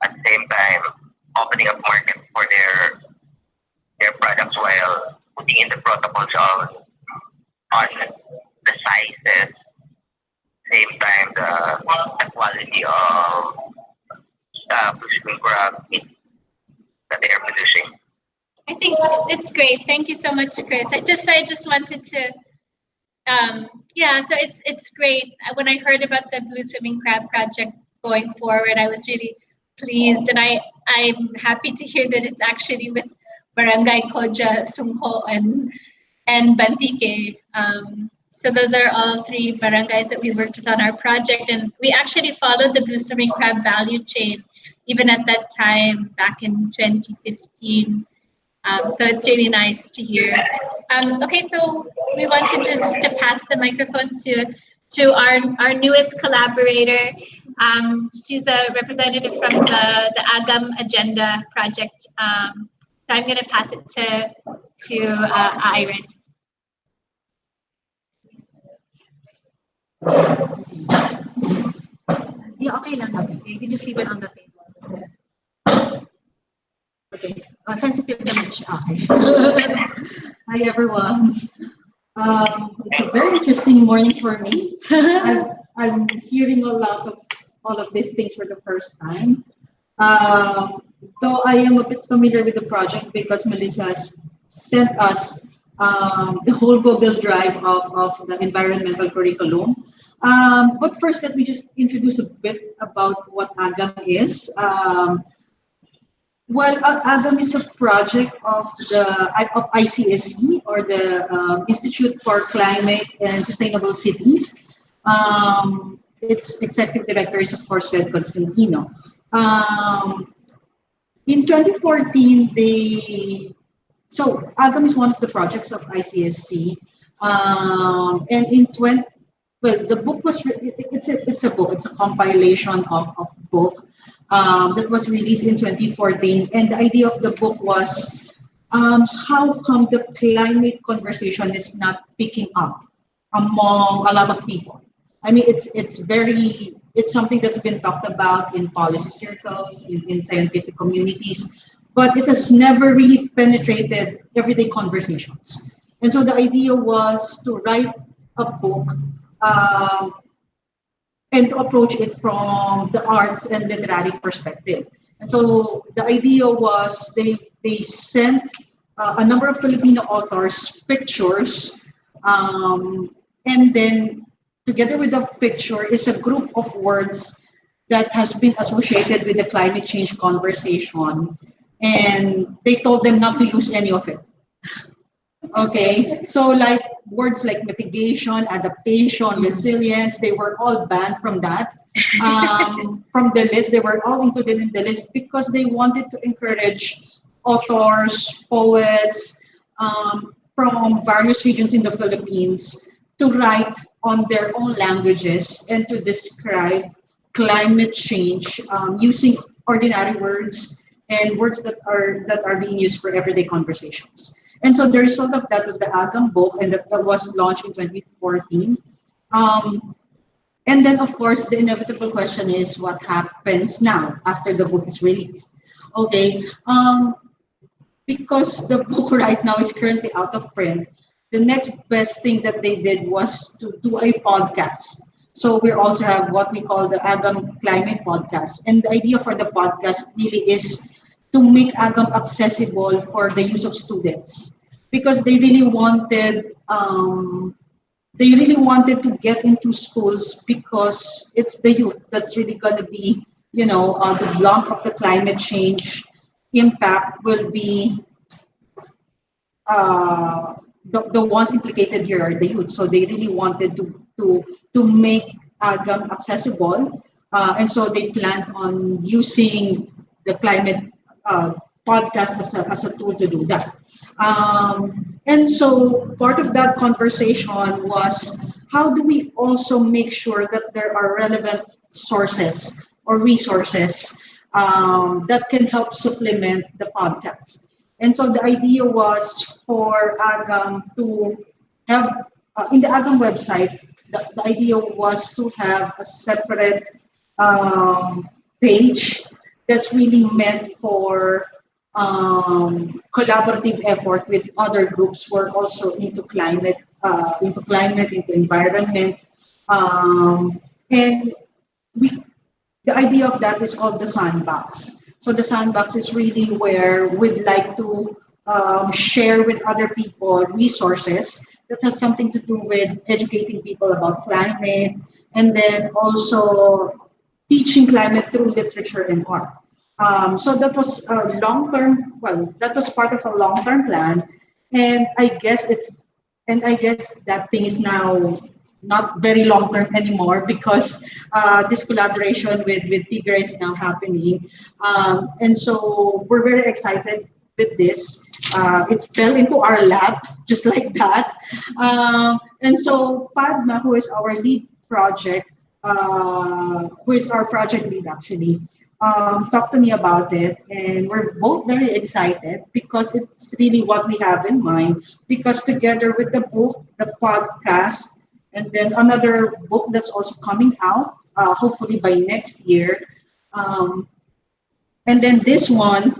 At the same time, opening up market for their products while putting in the protocols on the sizes. Same time, the quality of fishing crab meat that they are producing. I think it's great. Thank you so much, Chris. I just wanted to Yeah, so it's great. When I heard about the Blue Swimming Crab project going forward, I was really pleased, and I'm happy to hear that it's actually with Barangay Koja, Sungko, and Bantique. So those are all three barangays that we worked with on our project, and we actually followed the Blue Swimming Crab value chain even at that time back in 2015. So it's really nice to hear. Okay, so we wanted to pass the microphone to our newest collaborator. She's a representative from the Agam Agenda project. So I'm going to pass it to Iris. Yeah, okay lang. Okay. You can just leave it on the table. Okay. Sensitive naman siya. Okay. Hi, everyone. It's a very interesting morning for me. I'm hearing a lot of all of these things for the first time. Though I am a bit familiar with the project because Melissa has sent us the whole Google Drive of the environmental curriculum. But first, let me just introduce a bit about what AGAM is. AGAM is a project of ICSC, or the Institute for Climate and Sustainable Cities. Its executive director is, of course, Fred Constantino. In 2014, AGAM is one of the projects of ICSC, and the book was it's a book. It's a compilation of book that was released in 2014, and the idea of the book was how come the climate conversation is not picking up among a lot of people. I mean, it's something that's been talked about in policy circles, in scientific communities, but it has never really penetrated everyday conversations. And so the idea was to write a book and to approach it from the arts and literary perspective. And so the idea was they sent a number of Filipino authors pictures, and then together with the picture is a group of words that has been associated with the climate change conversation, and they told them not to use any of it. Okay, so like words like mitigation, adaptation, resilience, they were all banned from that, from the list. They were all included in the list because they wanted to encourage authors, poets from various regions in the Philippines to write on their own languages and to describe climate change using ordinary words and words that are being used for everyday conversations. And so the result of that was the AGAM book, and that was launched in 2014. And then, of course, the inevitable question is what happens now after the book is released? Okay, because the book right now is currently out of print, the next best thing that they did was to do a podcast. So we also have what we call the AGAM Climate Podcast. And the idea for the podcast really is to make AGAM accessible for the use of students, because they really wanted to get into schools, because it's the youth that's really going to be, the blunt of the climate change impact will be the ones implicated here are the youth. So they really wanted to make AGAM accessible, and so they planned on using the climate podcast as a tool to do that. And so part of that conversation was, how do we also make sure that there are relevant sources or resources that can help supplement the podcast? And so the idea was for AGAM to have, in the AGAM website, the idea was to have a separate page that's really meant for collaborative effort with other groups who are also into climate, into environment. And the idea of that is called the sandbox. So the sandbox is really where we'd like to share with other people resources that has something to do with educating people about climate, and then also teaching climate through literature and art. So that was a long-term, well, that was part of a long-term plan, and I guess that thing is now not very long-term anymore because this collaboration with TIGRA is now happening, and so we're very excited with this. It fell into our lap just like that, and so Padma, who is our lead project, who is our project lead actually, talked to me about it, and we're both very excited because it's really what we have in mind. Because together with the book, the podcast, and then another book that's also coming out, hopefully by next year, and then this one,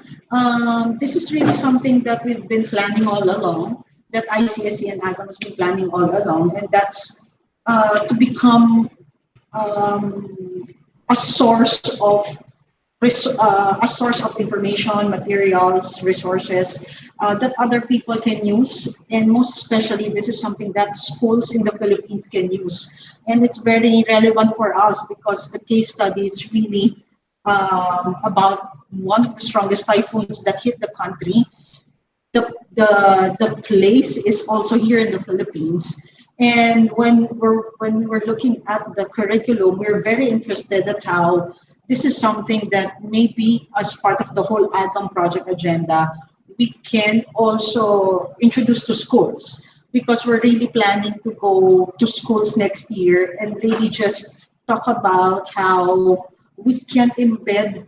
this is really something that we've been planning all along, that ICSC and AGAM has been planning all along, and that's to become a source of a source of information, materials, resources that other people can use, and most especially, this is something that schools in the Philippines can use, and it's very relevant for us because the case study is really about one of the strongest typhoons that hit the country. The place is also here in the Philippines. And when we're looking at the curriculum, we're very interested at how this is something that maybe as part of the whole AGAM project agenda, we can also introduce to schools, because we're really planning to go to schools next year and really just talk about how we can embed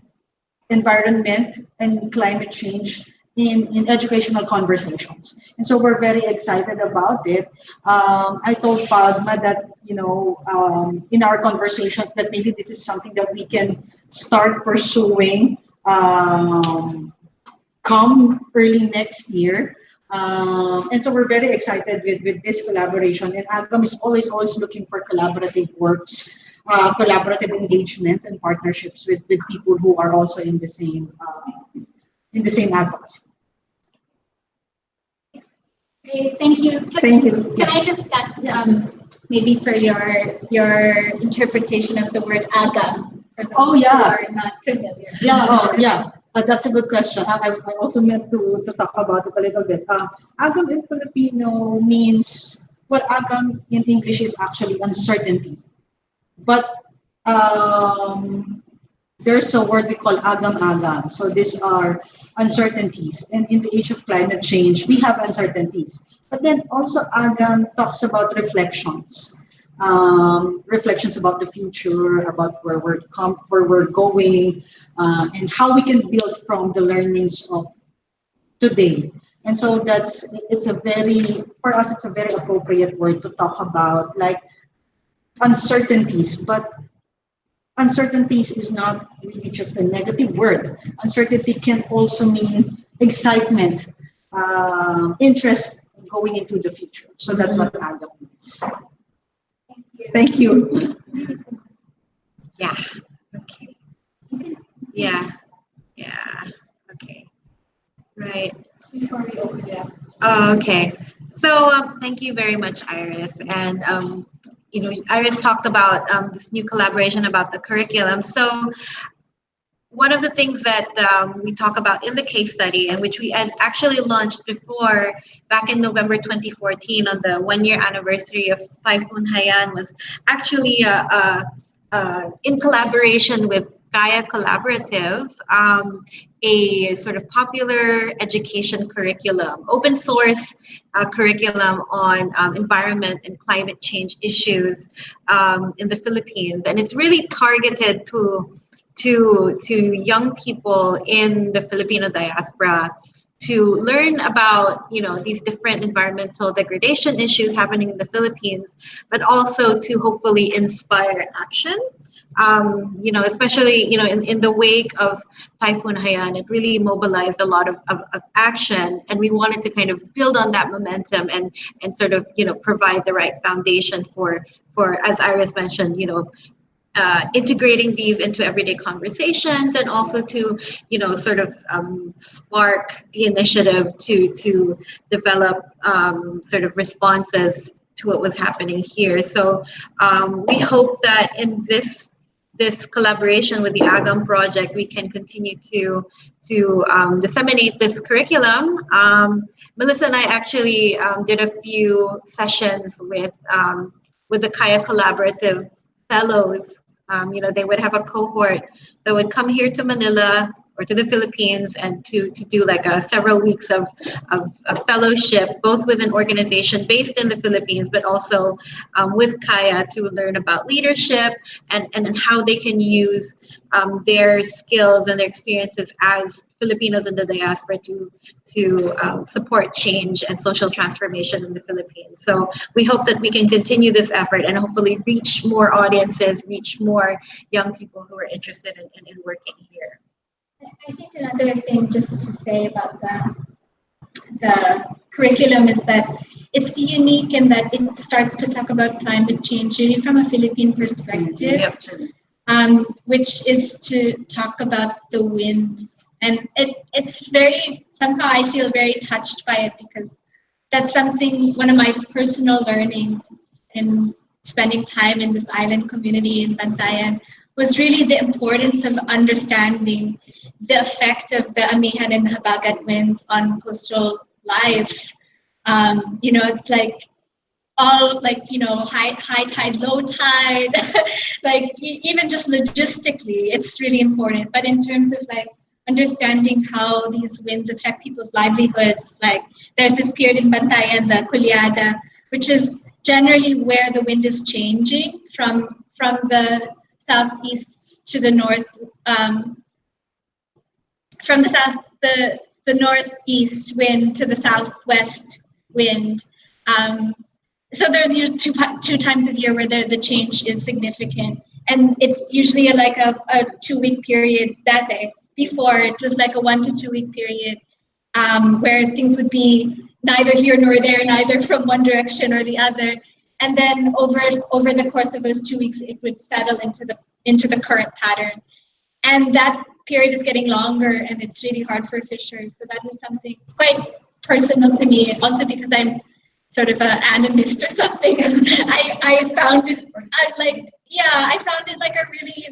environment and climate change in educational conversations. And so we're very excited about it. I told Padma that, in our conversations that maybe this is something that we can start pursuing come early next year. And so we're very excited with this collaboration. And AGAM is always looking for collaborative works, collaborative engagements and partnerships with people who are also in the same advocacy. Great, thank you. Thank you. Can I just ask, maybe for your interpretation of the word agam for those who are not familiar? That's a good question. I also meant to talk about it a little bit. Agam in Filipino means, well, agam in English is actually uncertainty. But there's a word we call agam-agam. So these are uncertainties. And in the age of climate change, we have uncertainties. But then also agam talks about reflections. Reflections about the future, about where we're going, and how we can build from the learnings of today. And so for us, it's a very appropriate word to talk about, like, uncertainties. But uncertainties is not really just a negative word. Uncertainty can also mean excitement, interest in going into the future. So that's what agam means. Thank you. Yeah. Okay. Yeah. Okay. Right. Before we open it up. Okay. So thank you very much, Iris. And Iris talked about this new collaboration about the curriculum. So one of the things that we talk about in the case study, and which we had actually launched before back in November 2014 on the 1-year anniversary of Typhoon Haiyan, was actually in collaboration with Gaia Collaborative, a sort of popular education curriculum, open source curriculum on environment and climate change issues in the Philippines. And it's really targeted to young people in the Filipino diaspora to learn about these different environmental degradation issues happening in the Philippines, but also to hopefully inspire action. Especially in the wake of Typhoon Haiyan, it really mobilized a lot of action, and we wanted to kind of build on that momentum and sort of provide the right foundation for, as Iris mentioned, integrating these into everyday conversations, and also to, sort of spark the initiative to develop sort of responses to what was happening here. So we hope that in this collaboration with the AGAM project, we can continue to disseminate this curriculum. Melissa and I actually did a few sessions with the Kaya Collaborative Fellows. They would have a cohort that would come here to Manila or to the Philippines, and to do like several weeks of fellowship, both with an organization based in the Philippines, but also with Kaya, to learn about leadership and how they can use their skills and their experiences as Filipinos in the diaspora to support change and social transformation in the Philippines. So we hope that we can continue this effort and hopefully reach more audiences, reach more young people who are interested in working here. I think another thing just to say about the curriculum is that it's unique in that it starts to talk about climate change really from a Philippine perspective, which is to talk about the winds. And it's very, somehow I feel very touched by it, because that's something, one of my personal learnings in spending time in this island community in Bantayan, was really the importance of understanding the effect of the Amihan and Habagat winds on coastal life. It's like all high tide, low tide, even just logistically, it's really important. But in terms of understanding how these winds affect people's livelihoods, there's this period in Bantayan, the Kulyada, which is generally where the wind is changing from the southeast to the north, from the northeast wind to the southwest wind. So there's usually two times a year where the change is significant, and it's usually a 2-week period that day. Before, it was like a 1 to 2 week period where things would be neither here nor there, neither from one direction or the other. And then over the course of those 2 weeks, it would settle into the current pattern. And that period is getting longer, and it's really hard for fishers. So that is something quite personal to me, also because I'm sort of an animist or something. I found it like a really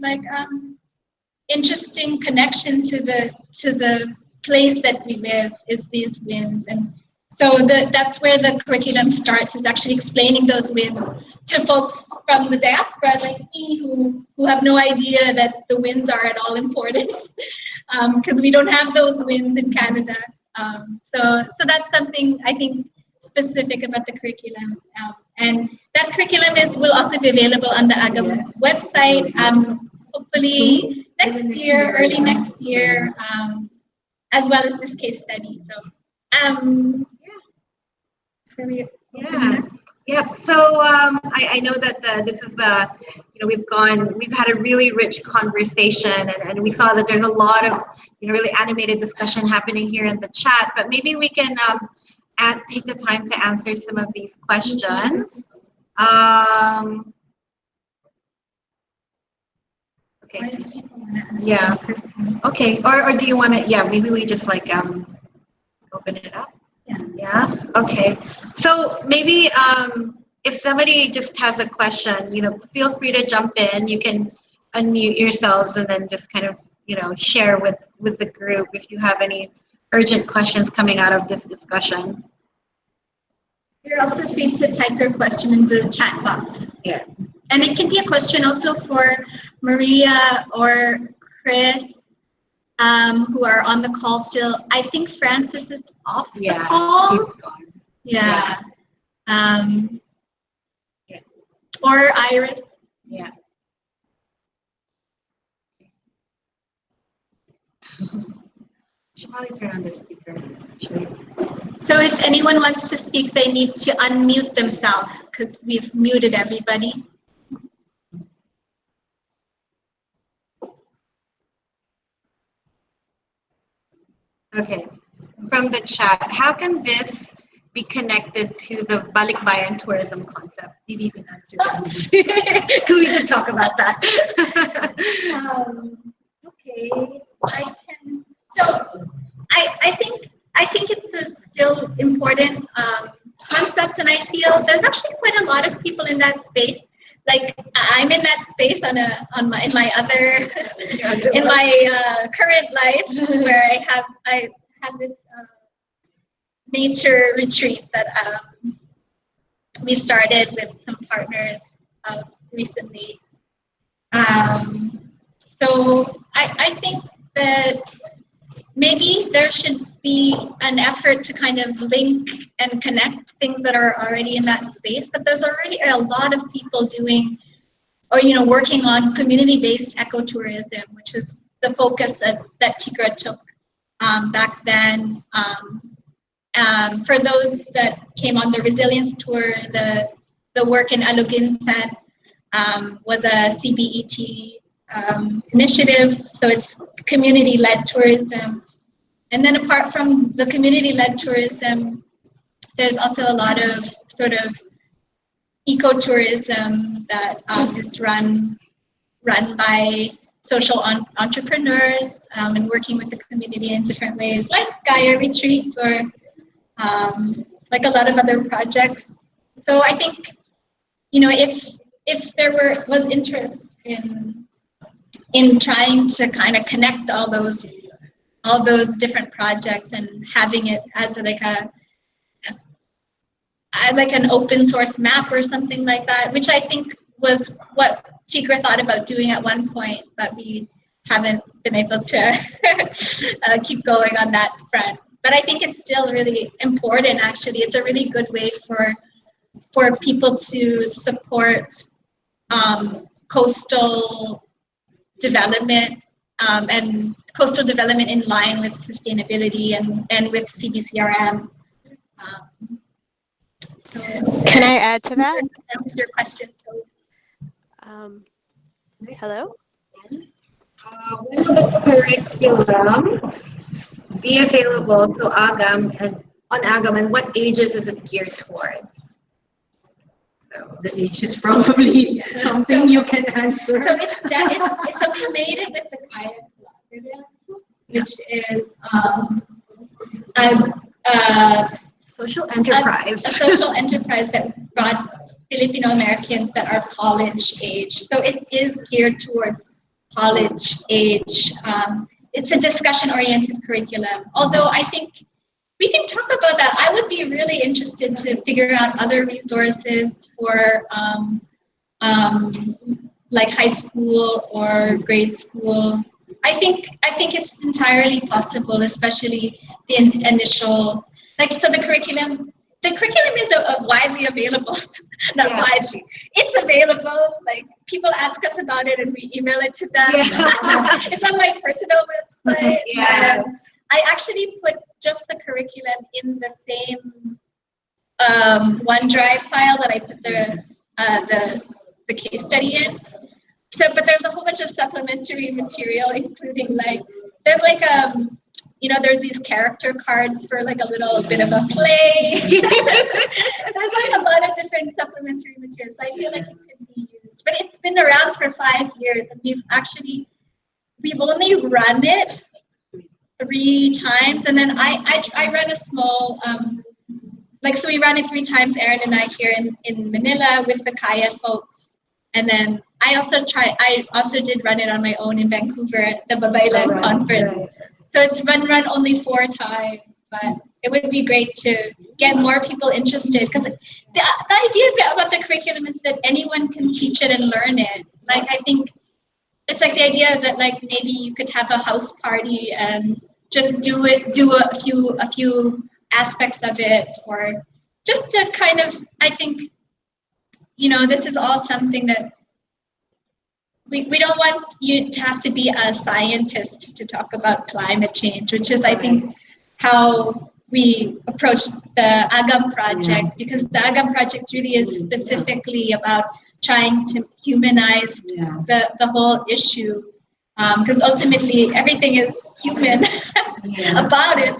interesting connection to the place that we live, is these winds. And so that's where the curriculum starts, is actually explaining those winds to folks from the diaspora like me, who have no idea that the winds are at all important, because we don't have those winds in Canada. So that's something I think specific about the curriculum. And that curriculum will also be available on the AGAM website, hopefully next year, early next year, as well as this case study. So Yeah. So I know that this is we've had a really rich conversation, and we saw that there's a lot of really animated discussion happening here in the chat. But maybe we can take the time to answer some of these questions. Okay. Yeah. Okay. Or do you want to? Yeah. Maybe we just open it up. Yeah. Okay. So maybe if somebody just has a question, feel free to jump in. You can unmute yourselves and then just kind of share with the group if you have any urgent questions coming out of this discussion. You're also free to type your question in the chat box. Yeah. And it can be a question also for Maria or Chris, who are on the call still. I think Francis is off the call. He's gone. Yeah. Or Iris. Yeah. Should probably turn on the speaker, actually. So if anyone wants to speak, they need to unmute themselves, because we've muted everybody. Okay. From the chat, how can this be connected to the Balikbayan tourism concept? Maybe you can answer that because we can talk about that. Okay, I can. So I think it's a still important concept, and I feel there's actually quite a lot of people in that space. Like I'm in that space in my other in my current life where I have this nature retreat that we started with some partners recently. So I think that maybe there should be an effort to kind of link and connect things that are already in that space, but there's already a lot of people doing or working on community-based ecotourism, which is the focus that TIGRA took back then. For those that came on the resilience tour, the work in Aluginsan was a CBET initiative, so it's community-led tourism. And then apart from the community-led tourism, there's also a lot of sort of ecotourism that is run by social entrepreneurs and working with the community in different ways, like Gaia retreats or like a lot of other projects. So I think, if there was interest in trying to kind of connect all those different projects and having it as like an open source map or something like that, which I think was what TIGRA thought about doing at one point, but we haven't been able to keep going on that front. But I think it's still really important, actually. It's a really good way for people to support coastal development and coastal development in line with sustainability and with CBCRM. So Can I add to that? That was your question. Hello? When will the curriculum be available? So on AGAM, and what ages is it geared towards? So The age is probably something you can answer. So so we made it with the Kaya Collaborative, which is a social enterprise. A social enterprise that brought Filipino Americans that are college age. So it is geared towards college age. It's a discussion-oriented curriculum. Although I think we can talk about that. I would be really interested to figure out other resources for like high school or grade school. I think it's entirely possible, especially the initial, so the curriculum is widely available. Not widely. It's available. Like people ask us about it and we email it to them. Yeah. It's on my personal website. Yeah. I actually put just the curriculum in the same OneDrive file that I put the case study in. So, but there's a whole bunch of supplementary material, including there's these character cards for like a little bit of a play. There's like a lot of different supplementary materials. So I feel like it could be used. But it's been around for 5 years, and we've only run it 3 times, and then I run a small so we ran it 3 times, Erin and I here in Manila with the Kaya folks, and then I also did run it on my own in Vancouver at the Babaylan conference. Right. So it's run only 4 times, but it would be great to get more people interested, because the idea about the curriculum is that anyone can teach it and learn it. Like I think it's like the idea that like maybe you could have a house party and just do a few aspects of it, or just to kind of, I think, this is all something that we don't want you to have to be a scientist to talk about climate change, which is, I think, how we approached the AGAM project, because the AGAM project really is specifically about trying to humanize the whole issue, because ultimately everything is human. about it.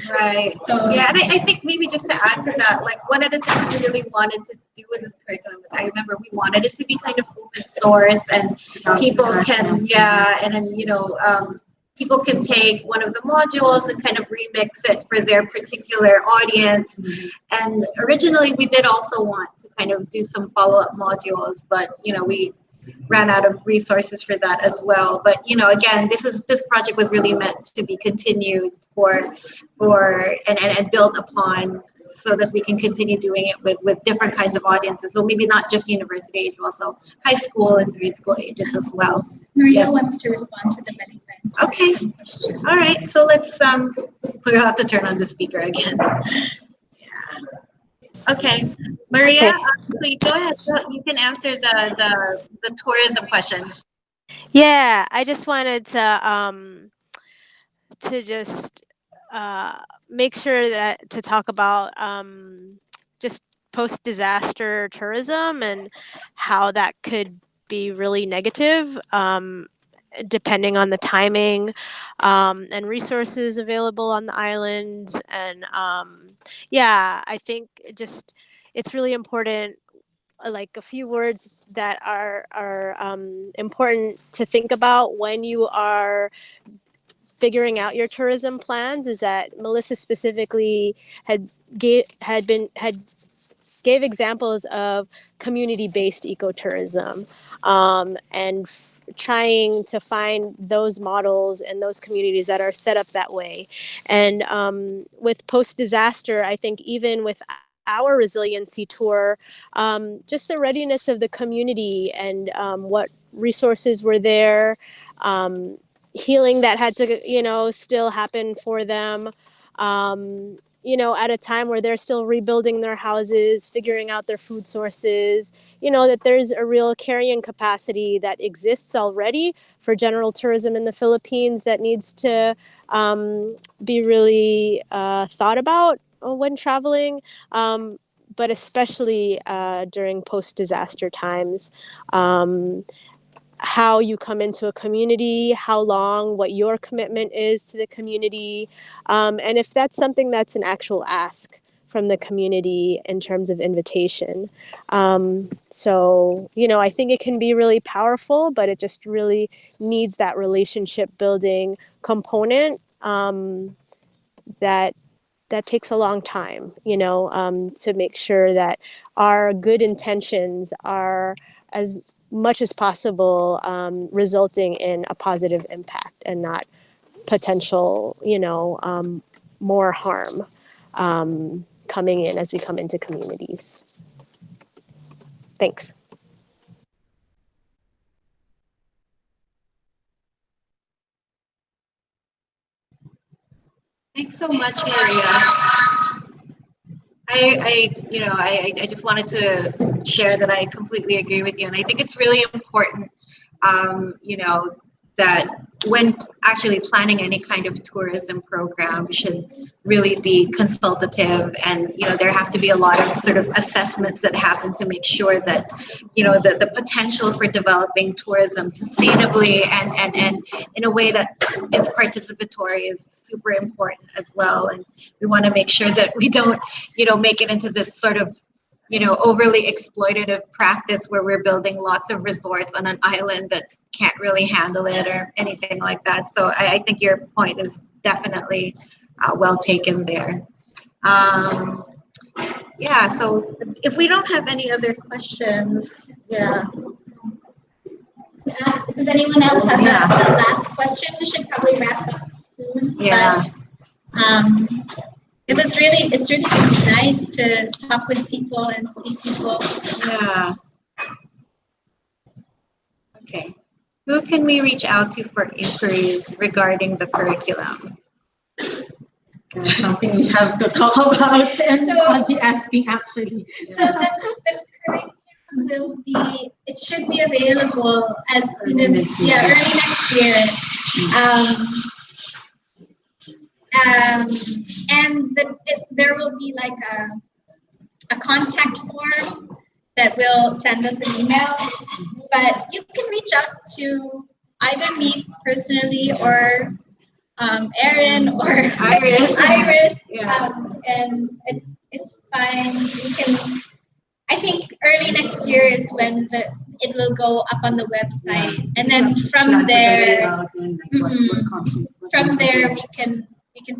Right. So, Yeah, and I think maybe just to add to that, like one of the things we really wanted to do with this curriculum is I remember we wanted it to be kind of open source and people can, and then, people can take one of the modules and kind of remix it for their particular audience. And originally we did also want to kind of do some follow-up modules, but, we ran out of resources for that as well. But again, this project was really meant to be continued and built upon so that we can continue doing it with different kinds of audiences. So maybe not just university age, but also high school and grade school ages as well. Maria wants to respond to the many things. Okay. All right. So let's we'll have to turn on the speaker again. Okay, Maria, please go ahead. You can answer the tourism question. Yeah, I just wanted to just make sure that to talk about just post-disaster tourism and how that could be really negative depending on the timing and resources available on the islands. And I think just it's really important, like a few words that are important to think about when you are figuring out your tourism plans is that Melissa specifically gave examples of community-based ecotourism and trying to find those models and those communities that are set up that way. And with post-disaster, I think even with our resiliency tour, just the readiness of the community and what resources were there, healing that had to, still happen for them, at a time where they're still rebuilding their houses, figuring out their food sources, that there's a real carrying capacity that exists already for general tourism in the Philippines that needs to be really thought about when traveling, but especially during post-disaster times. How you come into a community, how long, what your commitment is to the community, and if that's something that's an actual ask from the community in terms of invitation. I think it can be really powerful, but it just really needs that relationship building component that takes a long time, to make sure that our good intentions are as much as possible resulting in a positive impact and not potential, more harm coming in as we come into communities. Thanks. Thanks so much, Maria. I just wanted to share that I completely agree with you, and I think it's really important, that when actually planning any kind of tourism program should really be consultative, and there have to be a lot of sort of assessments that happen to make sure that the potential for developing tourism sustainably and in a way that is participatory is super important as well. And we want to make sure that we don't make it into this sort of overly exploitative practice where we're building lots of resorts on an island that can't really handle it or anything like that. So I think your point is definitely well taken there. So if we don't have any other questions, does anyone else have a last question? We should probably wrap up soon. Yeah. But, it's really nice to talk with people and see people. Yeah. Okay. Who can we reach out to for inquiries regarding the curriculum? That's something we have to talk about, and I'll be asking actually. So the curriculum it should be available as soon as early next year. And there will be like a contact form that will send us an email, but you can reach out to either me personally or Erin or Iris. Yeah. And it's fine. We can. I think early next year is when it will go up on the website, and then from there, from there we can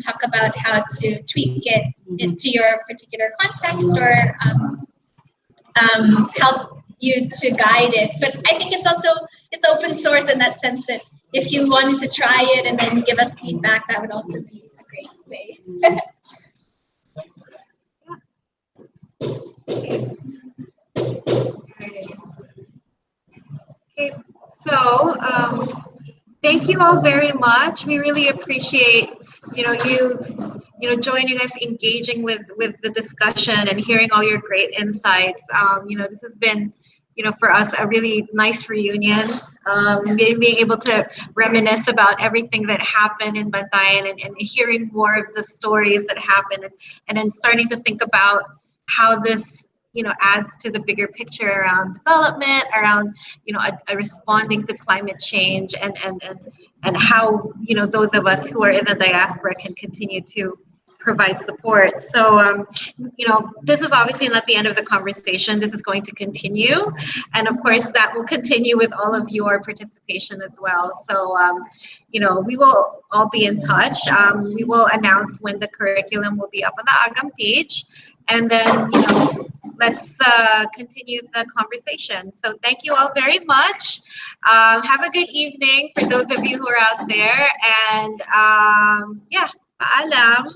talk about how to tweak it into your particular context or help you to guide it. But I think it's open source in that sense that if you wanted to try it and then give us feedback, that would also be a great way. Okay, so thank you all very much. We really appreciate you joining us, engaging with the discussion, and hearing all your great insights. This has been for us a really nice reunion. Being able to reminisce about everything that happened in Bantayan and hearing more of the stories that happened, and then starting to think about how this adds to the bigger picture around development, around responding to climate change, and how those of us who are in the diaspora can continue to provide support. So this is obviously not the end of the conversation. This is going to continue, and of course that will continue with all of your participation as well. So we will all be in touch. We will announce when the curriculum will be up on the Agam page, and then let's continue the conversation. So thank you all very much. Have a good evening for those of you who are out there, and yeah, paalam.